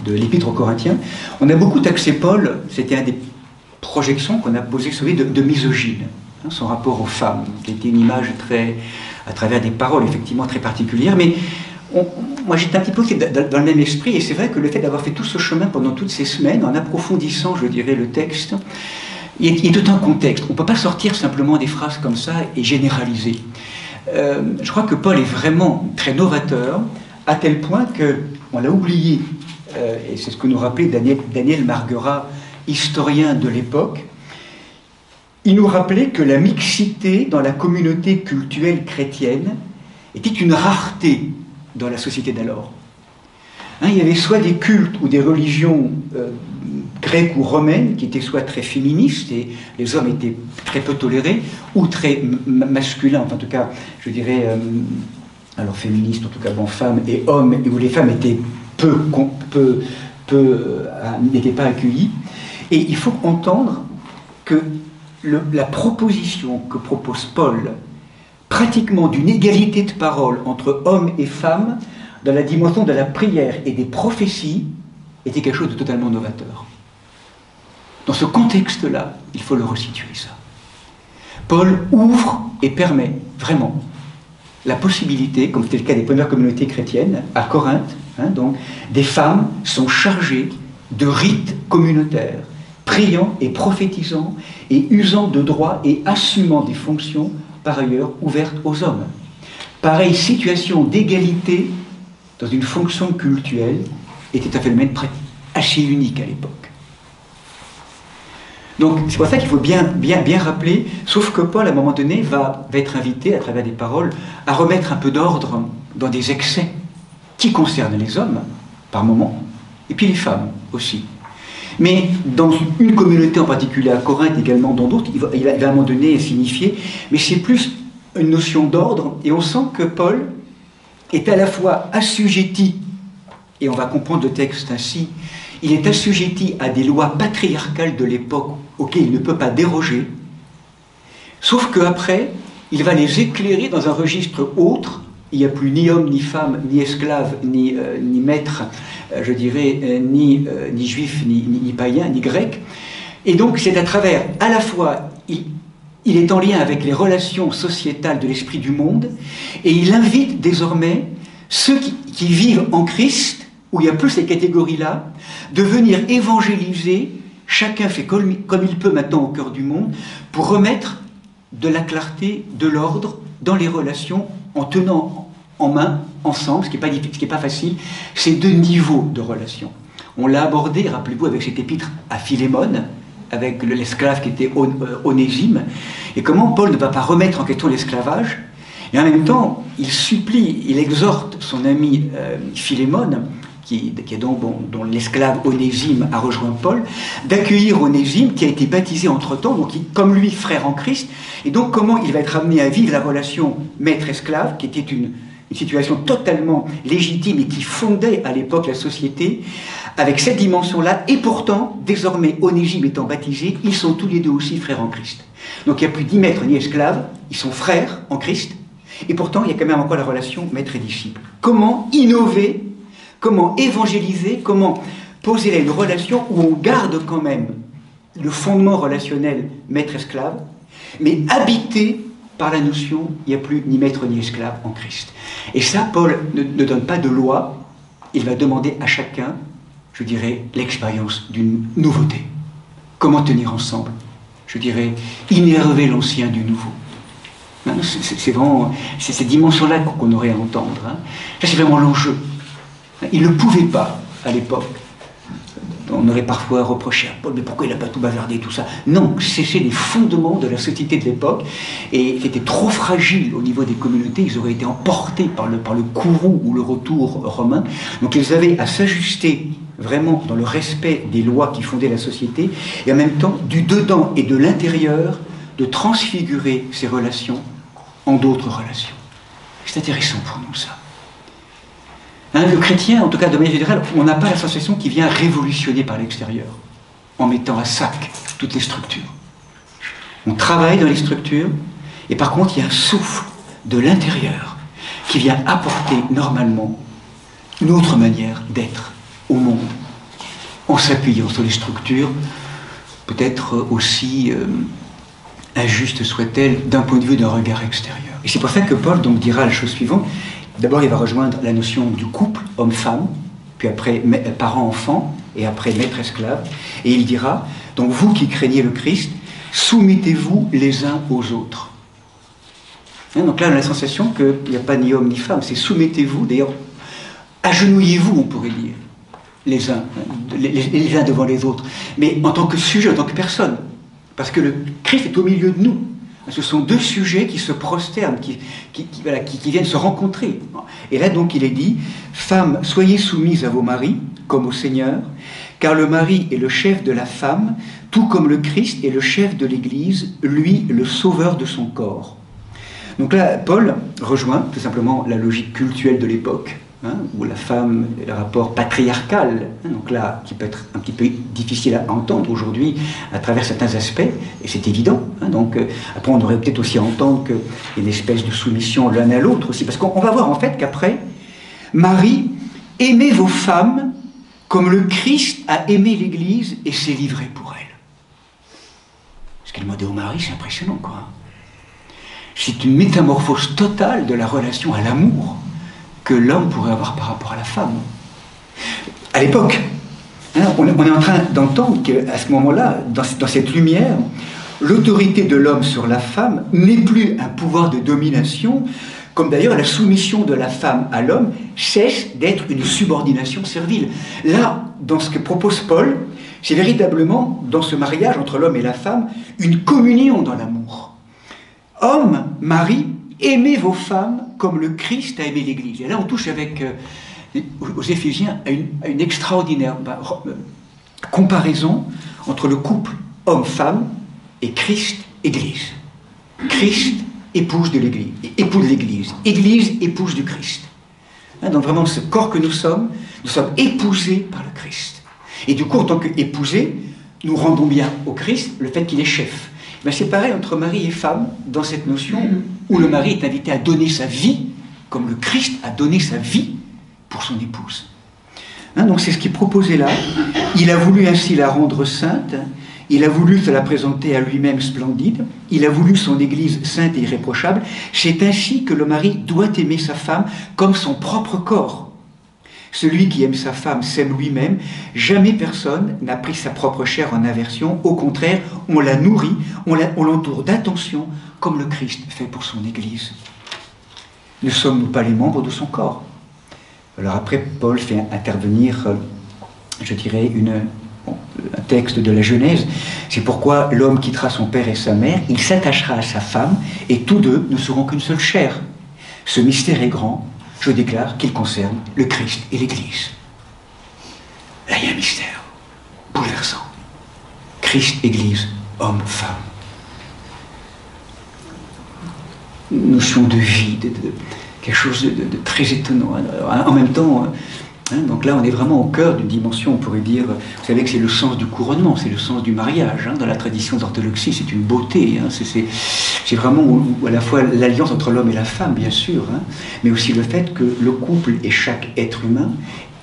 l'Épître aux Corinthiens, on a beaucoup taxé Paul, c'était un des projections qu'on a posées sur lui de misogyne, hein, son rapport aux femmes, qui était une image à travers des paroles effectivement très particulières, mais moi j'étais un petit peu dans le même esprit, et c'est vrai que le fait d'avoir fait tout ce chemin pendant toutes ces semaines, en approfondissant, je dirais, le texte, il y a tout un contexte. On ne peut pas sortir simplement des phrases comme ça et généraliser. Je crois que Paul est vraiment très novateur, à tel point qu'on l'a oublié, et c'est ce que nous rappelait Daniel Marguerat, historien de l'époque. Il nous rappelait que la mixité dans la communauté cultuelle chrétienne était une rareté dans la société d'alors. Hein, il y avait soit des cultes ou des religions grecques ou romaines qui étaient soit très féministes, et les hommes étaient très peu tolérés, ou très masculins, enfin, en tout cas, je dirais, alors féministes, en tout cas, bon, femmes et hommes, où les femmes étaient n'étaient pas accueillies. Et il faut entendre que la proposition que propose Paul, pratiquement d'une égalité de parole entre hommes et femmes, dans la dimension de la prière et des prophéties, était quelque chose de totalement novateur. Dans ce contexte-là, il faut le resituer, ça. Paul ouvre et permet vraiment la possibilité, comme c'était le cas des premières communautés chrétiennes, à Corinthe, hein, donc, des femmes sont chargées de rites communautaires priant et prophétisant et usant de droits et assumant des fonctions par ailleurs ouvertes aux hommes. Pareille situation d'égalité dans une fonction cultuelle était un phénomène assez unique à l'époque. Donc c'est pour ça qu'il faut bien rappeler, sauf que Paul, à un moment donné, va être invité, à travers des paroles, à remettre un peu d'ordre dans des excès qui concernent les hommes, par moment, et puis les femmes aussi. Mais dans une communauté en particulier, à Corinthe également, dans d'autres, il va à un moment donné signifier, mais c'est plus une notion d'ordre, et on sent que Paul est à la fois assujetti, et on va comprendre le texte ainsi, il est assujetti à des lois patriarcales de l'époque auxquelles il ne peut pas déroger, sauf qu'après, il va les éclairer dans un registre autre. Il n'y a plus ni homme, ni femme, ni esclave, ni maître, je dirais, ni juif, ni païen, ni grec. Et donc c'est à travers, à la fois, il est en lien avec les relations sociétales de l'esprit du monde, et il invite désormais ceux qui vivent en Christ, où il n'y a plus ces catégories-là, de venir évangéliser, chacun fait comme il peut maintenant au cœur du monde, pour remettre de la clarté, de l'ordre dans les relations, en tenant en main, ensemble, ce qui n'est pas facile, ces deux niveaux de relations. On l'a abordé, rappelez-vous, avec cette épître à Philémone, avec l'esclave qui était Onésime, et comment Paul ne va pas remettre en question l'esclavage, et en même temps, il supplie, il exhorte son ami Philémone, dont l'esclave Onésime a rejoint Paul, d'accueillir Onésime, qui a été baptisé entre-temps, donc comme lui, frère en Christ, et donc comment il va être amené à vivre la relation maître-esclave, qui était une situation totalement légitime et qui fondait à l'époque la société, avec cette dimension-là, et pourtant, désormais, Onésime étant baptisé, ils sont tous les deux aussi frères en Christ. Donc il n'y a plus ni maître ni esclave, ils sont frères en Christ, et pourtant il y a quand même encore la relation maître et disciple. Comment innover, comment évangéliser, comment poser là une relation où on garde quand même le fondement relationnel maître-esclave, mais habité par la notion, il n'y a plus ni maître ni esclave en Christ. Et ça, Paul ne donne pas de loi, il va demander à chacun, je dirais, l'expérience d'une nouveauté. Comment tenir ensemble, je dirais, innerver l'ancien du nouveau. C'est vraiment cette dimension-là qu'on aurait à entendre. Hein. Ça, c'est vraiment l'enjeu. Il ne pouvait pas, à l'époque. On aurait parfois reproché à Paul, mais pourquoi il n'a pas tout bavardé, tout ça? Non, c'est les fondements de la société de l'époque, et c'était trop fragile au niveau des communautés, ils auraient été emportés par le courroux ou le retour romain. Donc ils avaient à s'ajuster vraiment dans le respect des lois qui fondaient la société, et en même temps, du dedans et de l'intérieur, de transfigurer ces relations en d'autres relations. C'est intéressant pour nous, ça. Hein, le chrétien, en tout cas de manière générale, on n'a pas la sensation qu'il vient révolutionner par l'extérieur, en mettant à sac toutes les structures. On travaille dans les structures, et par contre, il y a un souffle de l'intérieur qui vient apporter normalement une autre manière d'être au monde, en s'appuyant sur les structures, peut-être aussi injustes soient-elles d'un point de vue d'un regard extérieur. Et c'est pour ça que Paul donc dira la chose suivante. D'abord, il va rejoindre la notion du couple, homme-femme, puis après parent-enfant, et après maître-esclave. Et il dira, donc vous qui craignez le Christ, soumettez-vous les uns aux autres. Hein, donc là, on a la sensation qu'il n'y a pas ni homme ni femme, c'est soumettez-vous, d'ailleurs, agenouillez-vous, on pourrait dire, les uns devant les autres, mais en tant que sujet, en tant que personne, parce que le Christ est au milieu de nous. Ce sont deux sujets qui se prosternent, qui viennent se rencontrer. Et là donc il est dit, femmes, soyez soumises à vos maris, comme au Seigneur, car le mari est le chef de la femme, tout comme le Christ est le chef de l'Église, lui le sauveur de son corps. Donc là, Paul rejoint tout simplement la logique cultuelle de l'époque, hein, où la femme est le rapport patriarcal, hein, donc là, qui peut être un petit peu difficile à entendre aujourd'hui à travers certains aspects, et c'est évident. Hein, donc après, on aurait peut-être aussi à entendre qu'il y a une espèce de soumission l'un à l'autre aussi, parce qu'on va voir en fait qu'après, Marie, aimez vos femmes comme le Christ a aimé l'Église et s'est livré pour elle. Ce qu'elle m'a dit au mari, c'est impressionnant, quoi. C'est une métamorphose totale de la relation à l'amour que l'homme pourrait avoir par rapport à la femme. À l'époque, On est en train d'entendre qu'à ce moment-là, dans cette lumière, l'autorité de l'homme sur la femme n'est plus un pouvoir de domination, comme d'ailleurs la soumission de la femme à l'homme cesse d'être une subordination servile. Là, dans ce que propose Paul, c'est véritablement, dans ce mariage entre l'homme et la femme, une communion dans l'amour. Hommes, mari, aimez vos femmes comme le Christ a aimé l'Église. Et là, on touche avec, aux Éphésiens à une extraordinaire comparaison entre le couple homme-femme et Christ-Église. Christ, épouse de l'Église, épouse de l'Église. Église, épouse du Christ. Donc vraiment, ce corps que nous sommes épousés par le Christ. Et du coup, en tant qu'épousés, nous rendons bien au Christ le fait qu'il est chef. Mais c'est pareil entre mari et femme, dans cette notion où le mari est invité à donner sa vie, comme le Christ a donné sa vie pour son épouse. Donc c'est ce qui est proposé là. Il a voulu ainsi la rendre sainte, il a voulu se la présenter à lui-même splendide, il a voulu son Église sainte et irréprochable. C'est ainsi que le mari doit aimer sa femme comme son propre corps. Celui qui aime sa femme s'aime lui-même. Jamais personne n'a pris sa propre chair en aversion. Au contraire, on la nourrit, on l'entoure d'attention, comme le Christ fait pour son Église. Ne sommes-nous pas les membres de son corps? Alors après, Paul fait intervenir, je dirais, un texte de la Genèse. C'est pourquoi l'homme quittera son père et sa mère, il s'attachera à sa femme, et tous deux ne seront qu'une seule chair. Ce mystère est grand. Je déclare qu'il concerne le Christ et l'Église. Là, il y a un mystère bouleversant. Christ, Église, homme, femme. Une notion de vie, quelque chose de très étonnant. En même temps, donc là, on est vraiment au cœur d'une dimension, on pourrait dire, vous savez que c'est le sens du couronnement, c'est le sens du mariage. Dans la tradition d'orthodoxie, c'est une beauté. C'est vraiment à la fois l'alliance entre l'homme et la femme, bien sûr, mais aussi le fait que le couple et chaque être humain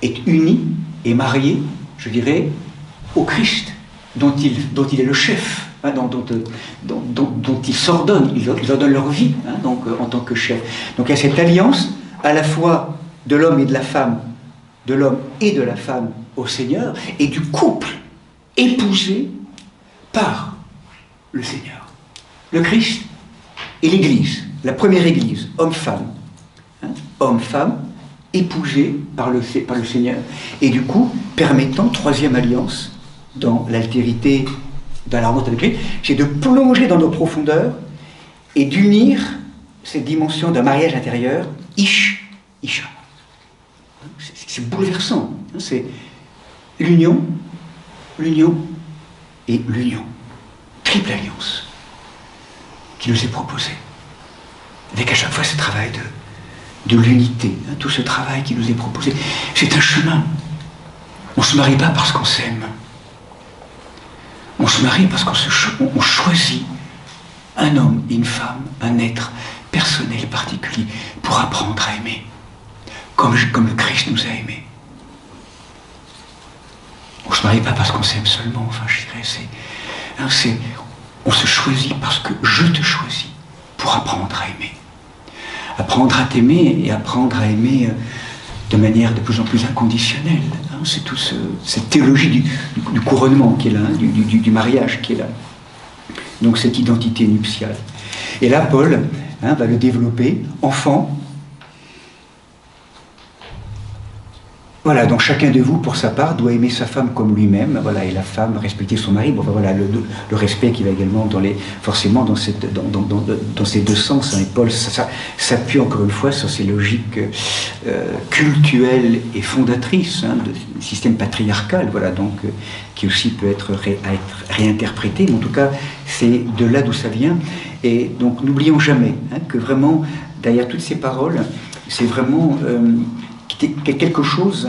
est uni et marié, je dirais, au Christ, dont il est le chef, dont ils s'ordonnent, ils ordonnent leur vie donc, en tant que chef. Donc il y a cette alliance à la fois de l'homme et de la femme, de l'homme et de la femme au Seigneur, et du couple épousé par le Seigneur. Le Christ et l'Église, la première Église, homme-femme. Homme-femme, épousé par le Seigneur. Et du coup, permettant, troisième alliance, dans l'altérité, dans la rencontre avec lui, c'est de plonger dans nos profondeurs et d'unir cette dimension d'un mariage intérieur, Ish-Isha. C'est bouleversant. C'est l'union et l'union. Triple alliance qui nous est proposée. Avec à chaque fois ce travail de l'unité, tout ce travail qui nous est proposé. C'est un chemin. On ne se marie pas parce qu'on s'aime. On se marie parce qu'on choisit un homme et une femme, un être personnel et particulier pour apprendre à aimer. Comme le Christ nous a aimés. On ne se marie pas parce qu'on s'aime seulement, enfin je dirais, on se choisit parce que je te choisis pour apprendre à aimer. Apprendre à t'aimer et apprendre à aimer de manière de plus en plus inconditionnelle. C'est toute cette théologie du couronnement qui est là, du mariage qui est là. Donc cette identité nuptiale. Et là, Paul va le développer, enfant. Voilà, donc chacun de vous, pour sa part, doit aimer sa femme comme lui-même, voilà, et la femme respecter son mari. Bon, voilà, le respect qui va également forcément dans ces deux sens. Et Paul s'appuie encore une fois sur ces logiques cultuelles et fondatrices du système patriarcal, voilà, donc qui aussi peut être réinterprété. Mais en tout cas, c'est de là d'où ça vient. Et donc, n'oublions jamais que vraiment, derrière toutes ces paroles, c'est vraiment quelque chose,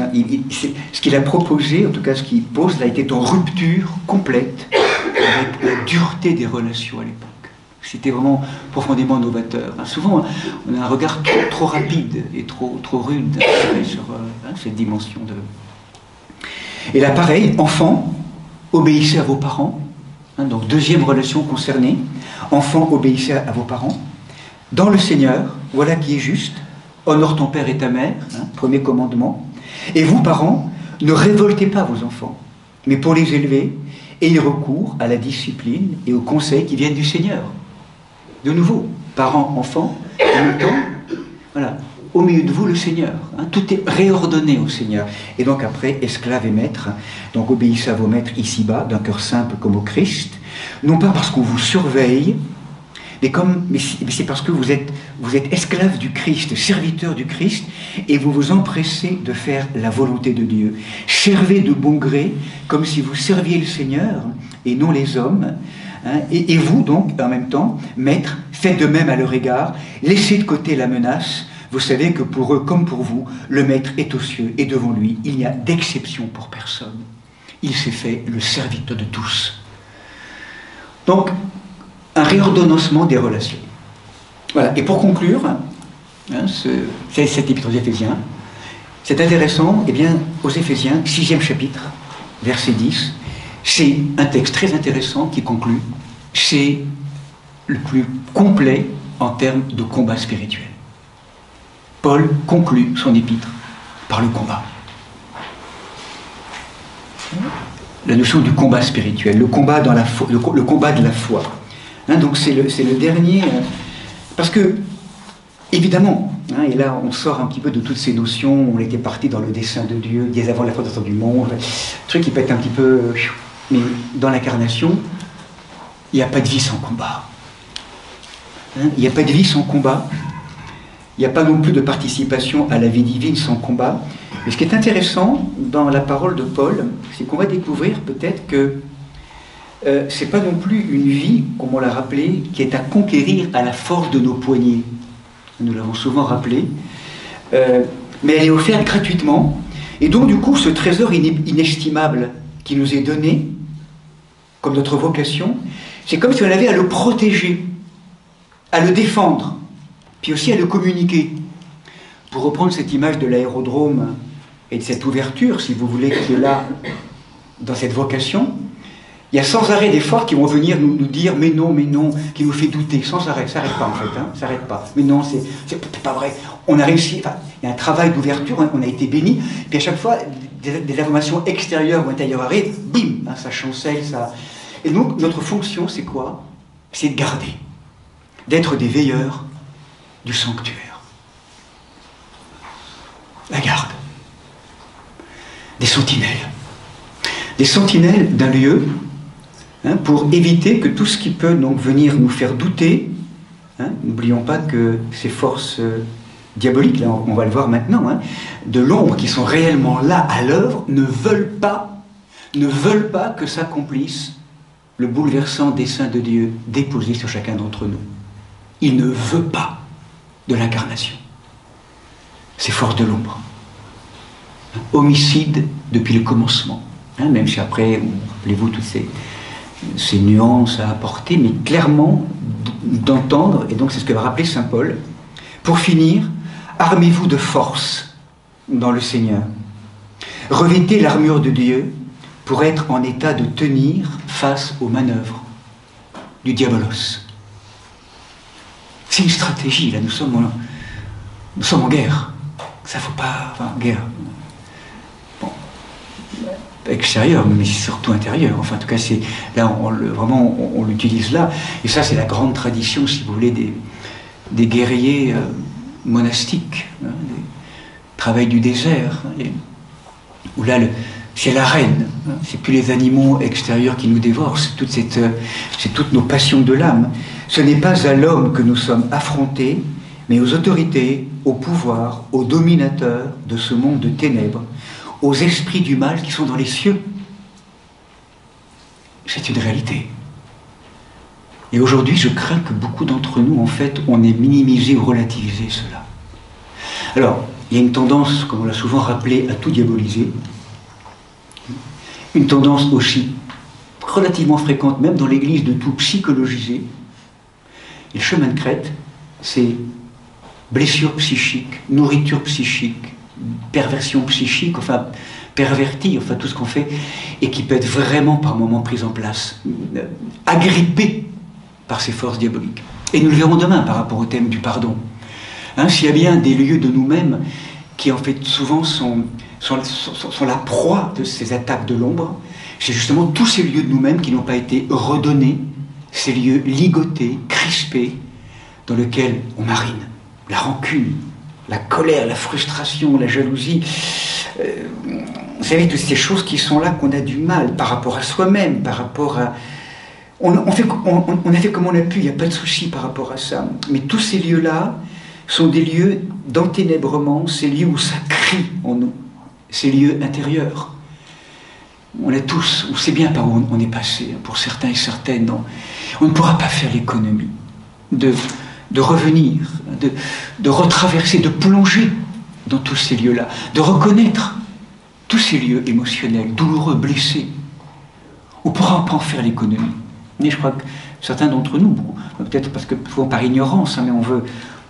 ce qu'il a proposé, en tout cas ce qu'il pose, là, était en rupture complète avec la dureté des relations à l'époque. C'était vraiment profondément novateur. Souvent, on a un regard trop rapide et trop rude sur cette dimension de... Et là, pareil, enfants, obéissez à vos parents. Donc, deuxième relation concernée. Enfants, obéissez à vos parents. Dans le Seigneur, voilà qui est juste. Honore ton père et ta mère, premier commandement. Et vous, parents, ne révoltez pas vos enfants. mais pour les élever, ayez recours à la discipline et aux conseils qui viennent du Seigneur. De nouveau, parents, enfants, en même temps, voilà, au milieu de vous le Seigneur. Hein, tout est réordonné au Seigneur. Et donc après, esclaves et maîtres, donc obéissez à vos maîtres ici-bas, d'un cœur simple comme au Christ, non pas parce qu'on vous surveille, mais c'est parce que vous êtes esclave du Christ, serviteur du Christ, et vous vous empressez de faire la volonté de Dieu. Servez de bon gré, comme si vous serviez le Seigneur, et non les hommes. Hein, et vous, donc, en même temps, maîtres, faites de même à leur égard, laissez de côté la menace. Vous savez que pour eux, comme pour vous, le maître est aux cieux, et devant lui, il n'y a d'exception pour personne. Il s'est fait le serviteur de tous. Donc, un réordonnancement des relations. Voilà. Et pour conclure, hein, cet épître aux Éphésiens, c'est intéressant, eh bien, aux Éphésiens, 6e chapitre, verset 10, c'est un texte très intéressant qui conclut, c'est le plus complet en termes de combat spirituel. Paul conclut son épître par le combat. La notion du combat spirituel, le combat, dans la foi, le combat de la foi. Hein, donc c'est le dernier, parce que, évidemment, hein, et là on sort un petit peu de toutes ces notions, on était parti dans le dessein de Dieu, dès avant la fondation du monde, truc qui peut être un petit peu... Mais dans l'incarnation, il n'y a pas de vie sans combat. Hein, il n'y a pas de vie sans combat, il n'y a pas non plus de participation à la vie divine sans combat. Mais ce qui est intéressant dans la parole de Paul, c'est qu'on va découvrir peut-être que c'est pas non plus une vie, comme on l'a rappelé, qui est à conquérir à la force de nos poignets. Nous l'avons souvent rappelé. Mais elle est offerte gratuitement. Et donc, du coup, ce trésor inestimable qui nous est donné, comme notre vocation, c'est comme si on avait à le protéger, à le défendre, puis aussi à le communiquer. Pour reprendre cette image de l'aérodrome et de cette ouverture, si vous voulez, qui est là, dans cette vocation, il y a sans arrêt des forces qui vont venir nous dire mais non, qui nous fait douter, sans arrêt, ça n'arrête pas en fait, hein, ça n'arrête pas. Mais non, c'est pas vrai. On a réussi, enfin, il y a un travail d'ouverture, hein, on a été bénis, puis à chaque fois, des informations extérieures ou intérieures arrivent, bim, hein, ça chancelle, ça... Et donc, notre fonction, c'est quoi? C'est de garder, d'être des veilleurs du sanctuaire. La garde. Des sentinelles d'un lieu, hein, pour éviter que tout ce qui peut donc venir nous faire douter, hein, n'oublions pas que ces forces diaboliques, là on va le voir maintenant, hein, de l'ombre qui sont réellement là à l'œuvre, ne veulent pas que s'accomplisse le bouleversant dessein de Dieu déposé sur chacun d'entre nous. Il ne veut pas de l'incarnation. Ces forces de l'ombre. Homicide depuis le commencement. Hein, même si après, rappelez-vous toutes ces nuances à apporter, mais clairement d'entendre, et donc c'est ce que va rappeler saint Paul, pour finir, armez-vous de force dans le Seigneur. Revêtez l'armure de Dieu pour être en état de tenir face aux manœuvres du diabolos. C'est une stratégie, là, nous sommes en guerre. Ça faut pas... Enfin, guerre... extérieur, mais surtout intérieur. Enfin, en tout cas, c'est là, vraiment, on l'utilise là. Et ça, c'est la grande tradition, si vous voulez, des guerriers monastiques, hein, des travail du désert, hein, où là, c'est l'arène. Hein, c'est plus les animaux extérieurs qui nous dévorent, c'est toutes nos passions de l'âme. Ce n'est pas à l'homme que nous sommes affrontés, mais aux autorités, au pouvoir, aux dominateurs de ce monde de ténèbres, aux esprits du mal qui sont dans les cieux. C'est une réalité. Et aujourd'hui, je crains que beaucoup d'entre nous, en fait, on ait minimisé ou relativisé cela. Alors, il y a une tendance, comme on l'a souvent rappelé, à tout diaboliser. Une tendance aussi relativement fréquente, même dans l'Église, de tout psychologiser. Et le chemin de crête, c'est blessure psychique, nourriture psychique, perversion psychique, enfin pervertie, enfin tout ce qu'on fait, et qui peut être vraiment par moments prise en place, agrippée par ces forces diaboliques. Et nous le verrons demain par rapport au thème du pardon. Hein, s'il y a bien des lieux de nous-mêmes qui en fait souvent sont la proie de ces attaques de l'ombre, c'est justement tous ces lieux de nous-mêmes qui n'ont pas été redonnés, ces lieux ligotés, crispés, dans lesquels on marine la rancune, la colère, la frustration, la jalousie. Vous savez, toutes ces choses qui sont là, qu'on a du mal par rapport à soi-même, par rapport à... On a fait comme on a pu, il n'y a pas de souci par rapport à ça. Mais tous ces lieux-là sont des lieux d'enténèbrement, ces lieux où ça crie en nous, ces lieux intérieurs. On a tous, on sait bien par où on est passé, pour certains et certaines. Non. On ne pourra pas faire l'économie de revenir, de retraverser, de plonger dans tous ces lieux-là, de reconnaître tous ces lieux émotionnels, douloureux, blessés. On ne pourra pas en faire l'économie. Mais je crois que certains d'entre nous, peut-être parce que souvent par ignorance, mais on veut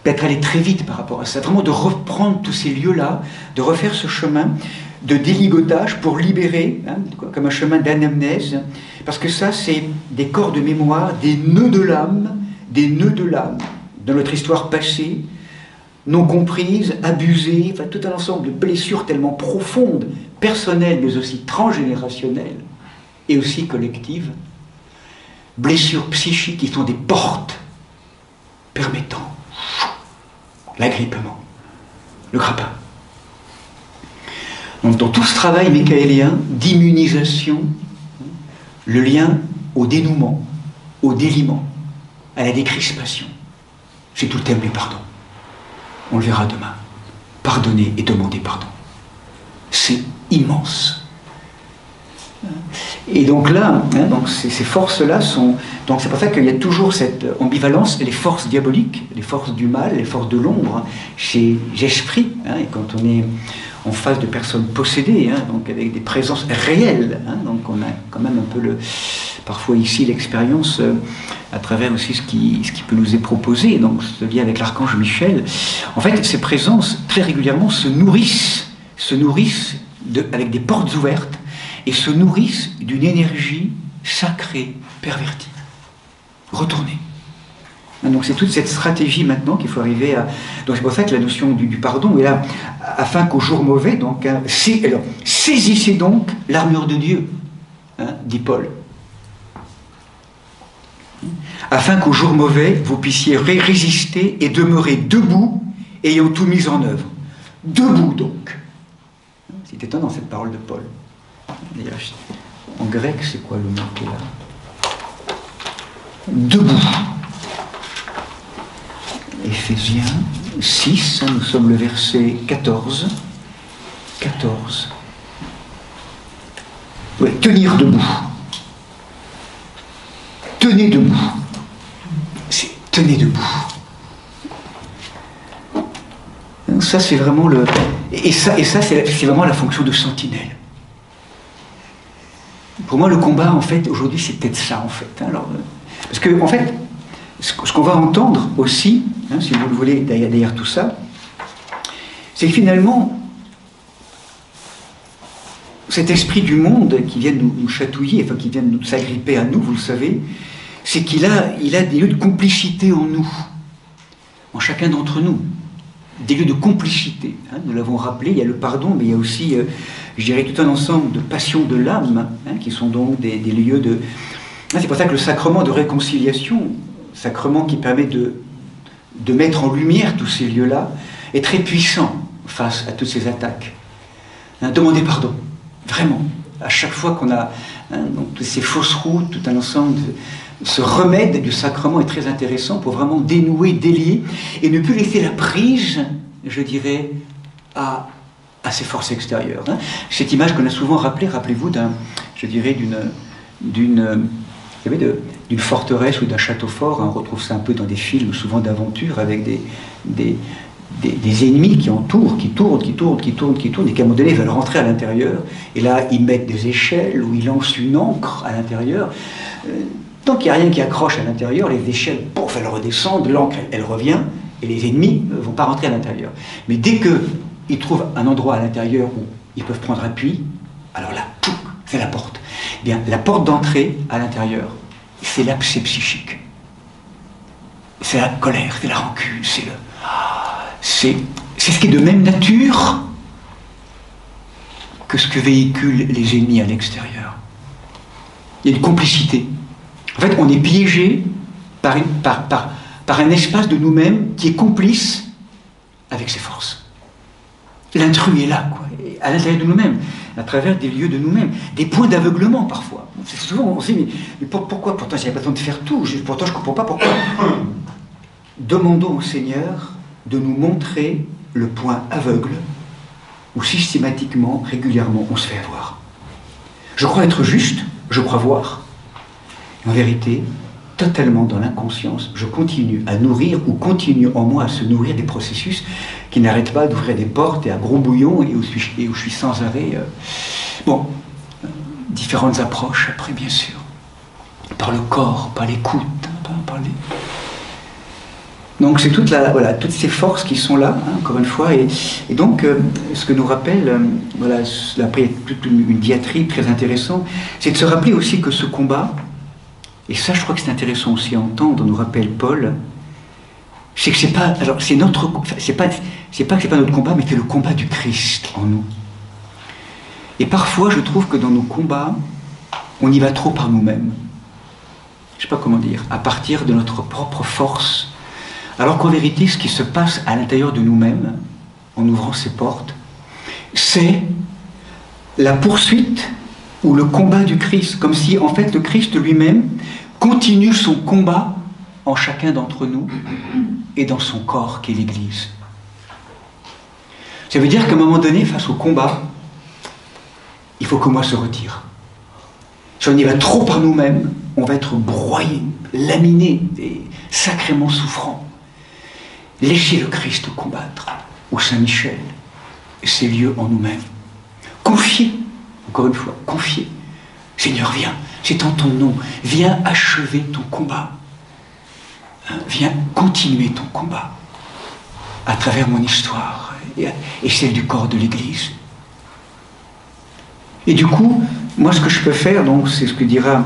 peut-être aller très vite par rapport à ça, vraiment de reprendre tous ces lieux-là, de refaire ce chemin de déligotage pour libérer, comme un chemin d'anamnèse, parce que ça, c'est des corps de mémoire, des nœuds de l'âme, dans notre histoire passée, non comprises, abusées, enfin tout un ensemble de blessures tellement profondes, personnelles, mais aussi transgénérationnelles, et aussi collectives, blessures psychiques qui sont des portes permettant l'agrippement, le grappin. Donc dans tout ce travail michaélien d'immunisation, le lien au dénouement, au déliement, à la décrispation, c'est tout le thème du pardon. On le verra demain. Pardonner et demander pardon. C'est immense. Et donc là, donc ces forces-là sont... Donc c'est pour ça qu'il y a toujours cette ambivalence, les forces diaboliques, les forces du mal, les forces de l'ombre, chez l'esprit, et quand on est en face de personnes possédées, donc avec des présences réelles, donc on a quand même un peu parfois ici l'expérience à travers aussi ce qui peut nous est proposé, donc ce lien avec l'archange Michel. En fait, ces présences très régulièrement se nourrissent avec des portes ouvertes et se nourrissent d'une énergie sacrée, pervertie, retournée. Donc c'est toute cette stratégie maintenant qu'il faut arriver à... Donc c'est pour ça que la notion du pardon est là, afin qu'au jour mauvais, donc, alors, saisissez donc l'armure de Dieu, dit Paul. Afin qu'au jour mauvais, vous puissiez résister et demeurer debout, ayant tout mis en œuvre. Debout donc. C'est étonnant cette parole de Paul. D'ailleurs, en grec, c'est quoi le mot qui est là? Debout. Éphésiens 6, nous sommes le verset 14. 14. Oui, tenir debout. Tenez debout. C'est tenez debout. Ça, c'est vraiment le... Et ça c'est vraiment la fonction de sentinelle. Pour moi, le combat, en fait, aujourd'hui, c'est peut-être ça, en fait. Alors, parce que, en fait, ce qu'on va entendre aussi, si vous le voulez, derrière tout ça, c'est que finalement, cet esprit du monde qui vient nous chatouiller, enfin qui vient nous s'agripper à nous, vous le savez, c'est qu'il a des lieux de complicité en nous, en chacun d'entre nous, des lieux de complicité. Nous l'avons rappelé, il y a le pardon, mais il y a aussi, je dirais, tout un ensemble de passions de l'âme, qui sont donc des lieux de... C'est pour ça que le sacrement de réconciliation, sacrement qui permet de mettre en lumière tous ces lieux-là, est très puissant face à toutes ces attaques. Demandez pardon, vraiment. À chaque fois qu'on a donc, toutes ces fausses routes, tout un ensemble, ce remède du sacrement est très intéressant pour vraiment dénouer, délier, et ne plus laisser la prise, je dirais, à ces forces extérieures. Cette image qu'on a souvent rappelée, rappelez-vous, d'une forteresse ou d'un château fort, on retrouve ça un peu dans des films, souvent d'aventure, avec des ennemis qui entourent, qui tournent, et qu'à un moment donné, ils veulent rentrer à l'intérieur, et là, ils mettent des échelles, ou ils lancent une ancre à l'intérieur. Tant qu'il n'y a rien qui accroche à l'intérieur, les échelles, pouf, elles redescendent, l'ancre, elle revient, et les ennemis ne vont pas rentrer à l'intérieur. Mais dès qu'ils trouvent un endroit à l'intérieur où ils peuvent prendre appui, alors là, pouf, c'est la porte. Eh bien, la porte d'entrée à l'intérieur, c'est l'abcès psychique. C'est la colère, c'est la rancune, c'est ce qui est de même nature que ce que véhiculent les ennemis à l'extérieur. Il y a une complicité. En fait, on est piégé par un espace de nous-mêmes qui est complice avec ses forces. L'intrus est là, quoi, à l'intérieur de nous-mêmes, à travers des lieux de nous-mêmes, des points d'aveuglement parfois. C'est souvent, on se dit, mais pourquoi? Pourtant, il n'y a pas besoin de faire tout. Pourtant, je ne comprends pas pourquoi. Demandons au Seigneur de nous montrer le point aveugle où systématiquement, régulièrement, on se fait avoir. Je crois être juste, je crois voir. En vérité, totalement dans l'inconscience, je continue à nourrir ou continue en moi à se nourrir des processus qui n'arrêtent pas d'ouvrir des portes et à gros bouillon et où je suis sans arrêt. Bon, différentes approches après, bien sûr. Par le corps, par l'écoute, par les... Donc c'est toutes ces forces qui sont là, hein, encore une fois, et donc ce que nous rappelle, après il y a toute une diatribe très intéressante, c'est de se rappeler aussi que ce combat, et ça je crois que c'est intéressant aussi à entendre, nous rappelle Paul, c'est que c'est pas, alors c'est notre, c'est pas que c'est pas notre combat, mais c'est le combat du Christ en nous. Et parfois je trouve que dans nos combats, on y va trop par nous-mêmes. Je sais pas comment dire, à partir de notre propre force. Alors qu'en vérité, ce qui se passe à l'intérieur de nous-mêmes, en ouvrant ces portes, c'est la poursuite ou le combat du Christ, comme si en fait le Christ lui-même continue son combat en chacun d'entre nous et dans son corps qui est l'Église. Ça veut dire qu'à un moment donné, face au combat, il faut que moi se retire. Si on y va trop par nous-mêmes, on va être broyé, laminé et sacrément souffrant. Laissez le Christ combattre au Saint-Michel, ces lieux en nous-mêmes. Confiez, encore une fois, confiez. Seigneur, viens, c'est en ton nom, viens achever ton combat. Viens continuer ton combat à travers mon histoire et celle du corps de l'Église. Et du coup, moi ce que je peux faire, donc c'est ce que dira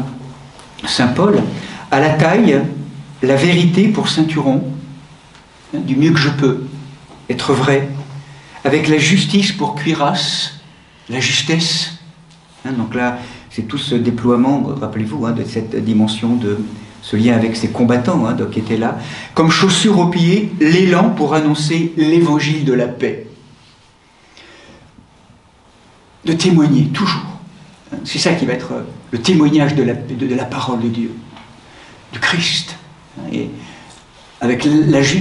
Saint Paul, à la taille, la vérité pour ceinturon, du mieux que je peux, être vrai, avec la justice pour cuirasse, la justesse. Donc là, c'est tout ce déploiement, rappelez-vous, de cette dimension, de ce lien avec ces combattants qui étaient là, comme chaussure aux pieds, l'élan pour annoncer l'évangile de la paix. De témoigner, toujours. C'est ça qui va être le témoignage de la parole de Dieu, du Christ. Et avec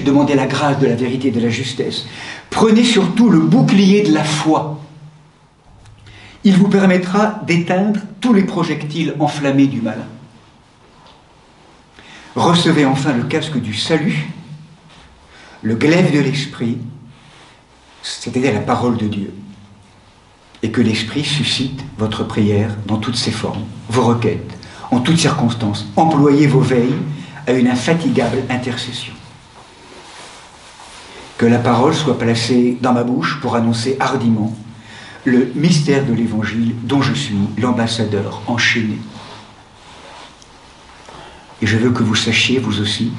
demander la grâce de la vérité et de la justesse. Prenez surtout le bouclier de la foi. Il vous permettra d'éteindre tous les projectiles enflammés du malin. Recevez enfin le casque du salut, le glaive de l'esprit, c'est-à-dire la parole de Dieu. Et que l'esprit suscite votre prière dans toutes ses formes, vos requêtes, en toutes circonstances. Employez vos veilles à une infatigable intercession. Que la parole soit placée dans ma bouche pour annoncer hardiment le mystère de l'Évangile dont je suis l'ambassadeur enchaîné. Et je veux que vous sachiez, vous aussi,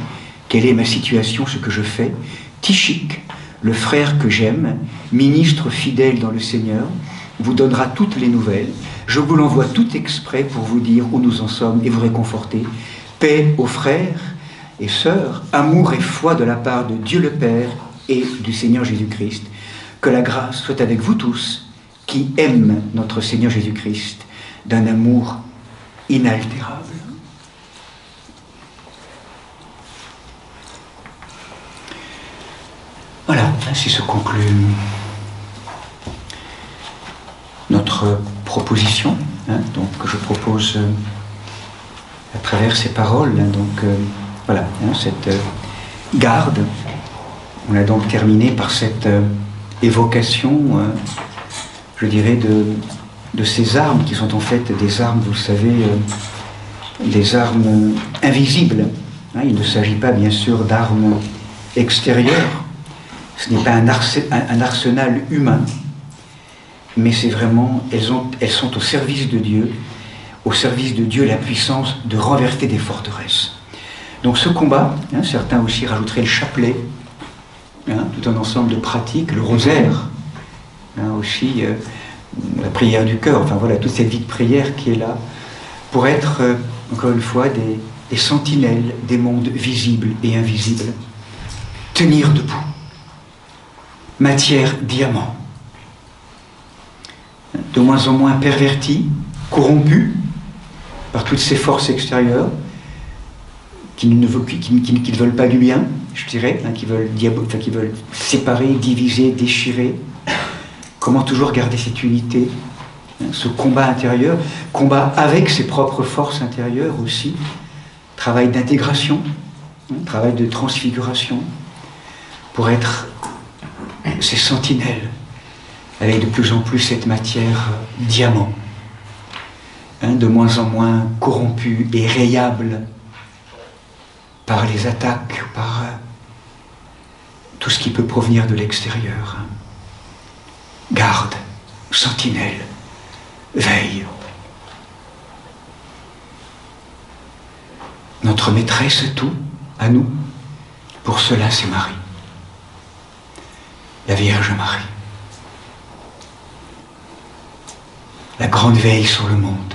quelle est ma situation, ce que je fais. Tychique, le frère que j'aime, ministre fidèle dans le Seigneur, vous donnera toutes les nouvelles. Je vous l'envoie tout exprès pour vous dire où nous en sommes et vous réconforter. Paix aux frères et sœurs, amour et foi de la part de Dieu le Père et du Seigneur Jésus-Christ. Que la grâce soit avec vous tous qui aiment notre Seigneur Jésus-Christ d'un amour inaltérable. Voilà, ainsi se conclut notre proposition, donc, que je propose à travers ces paroles. Voilà, cette garde. On a donc terminé par cette évocation, je dirais, de ces armes qui sont en fait des armes, vous le savez, des armes invisibles. Il ne s'agit pas, bien sûr, d'armes extérieures. Ce n'est pas un arsenal humain, mais c'est vraiment, elles sont au service de Dieu, la puissance de renverser des forteresses. Donc ce combat, certains aussi rajouteraient le chapelet, tout un ensemble de pratiques, le rosaire, aussi la prière du cœur, enfin voilà, toute cette vie de prière qui est là, pour être, encore une fois, des sentinelles des mondes visibles et invisibles. Tenir debout. Matière diamant. De moins en moins pervertie, corrompue par toutes ces forces extérieures qui ne veulent pas du bien, je dirais, qui veulent séparer, diviser, déchirer. Comment toujours garder cette unité, ce combat intérieur, combat avec ses propres forces intérieures aussi, travail d'intégration, travail de transfiguration, pour être ces sentinelles, avec de plus en plus cette matière diamant, de moins en moins corrompue et rayable par les attaques, par tout ce qui peut provenir de l'extérieur. Garde, sentinelle, veille. Notre maîtresse tout, à nous, pour cela c'est Marie, la Vierge Marie. La grande veille sur le monde.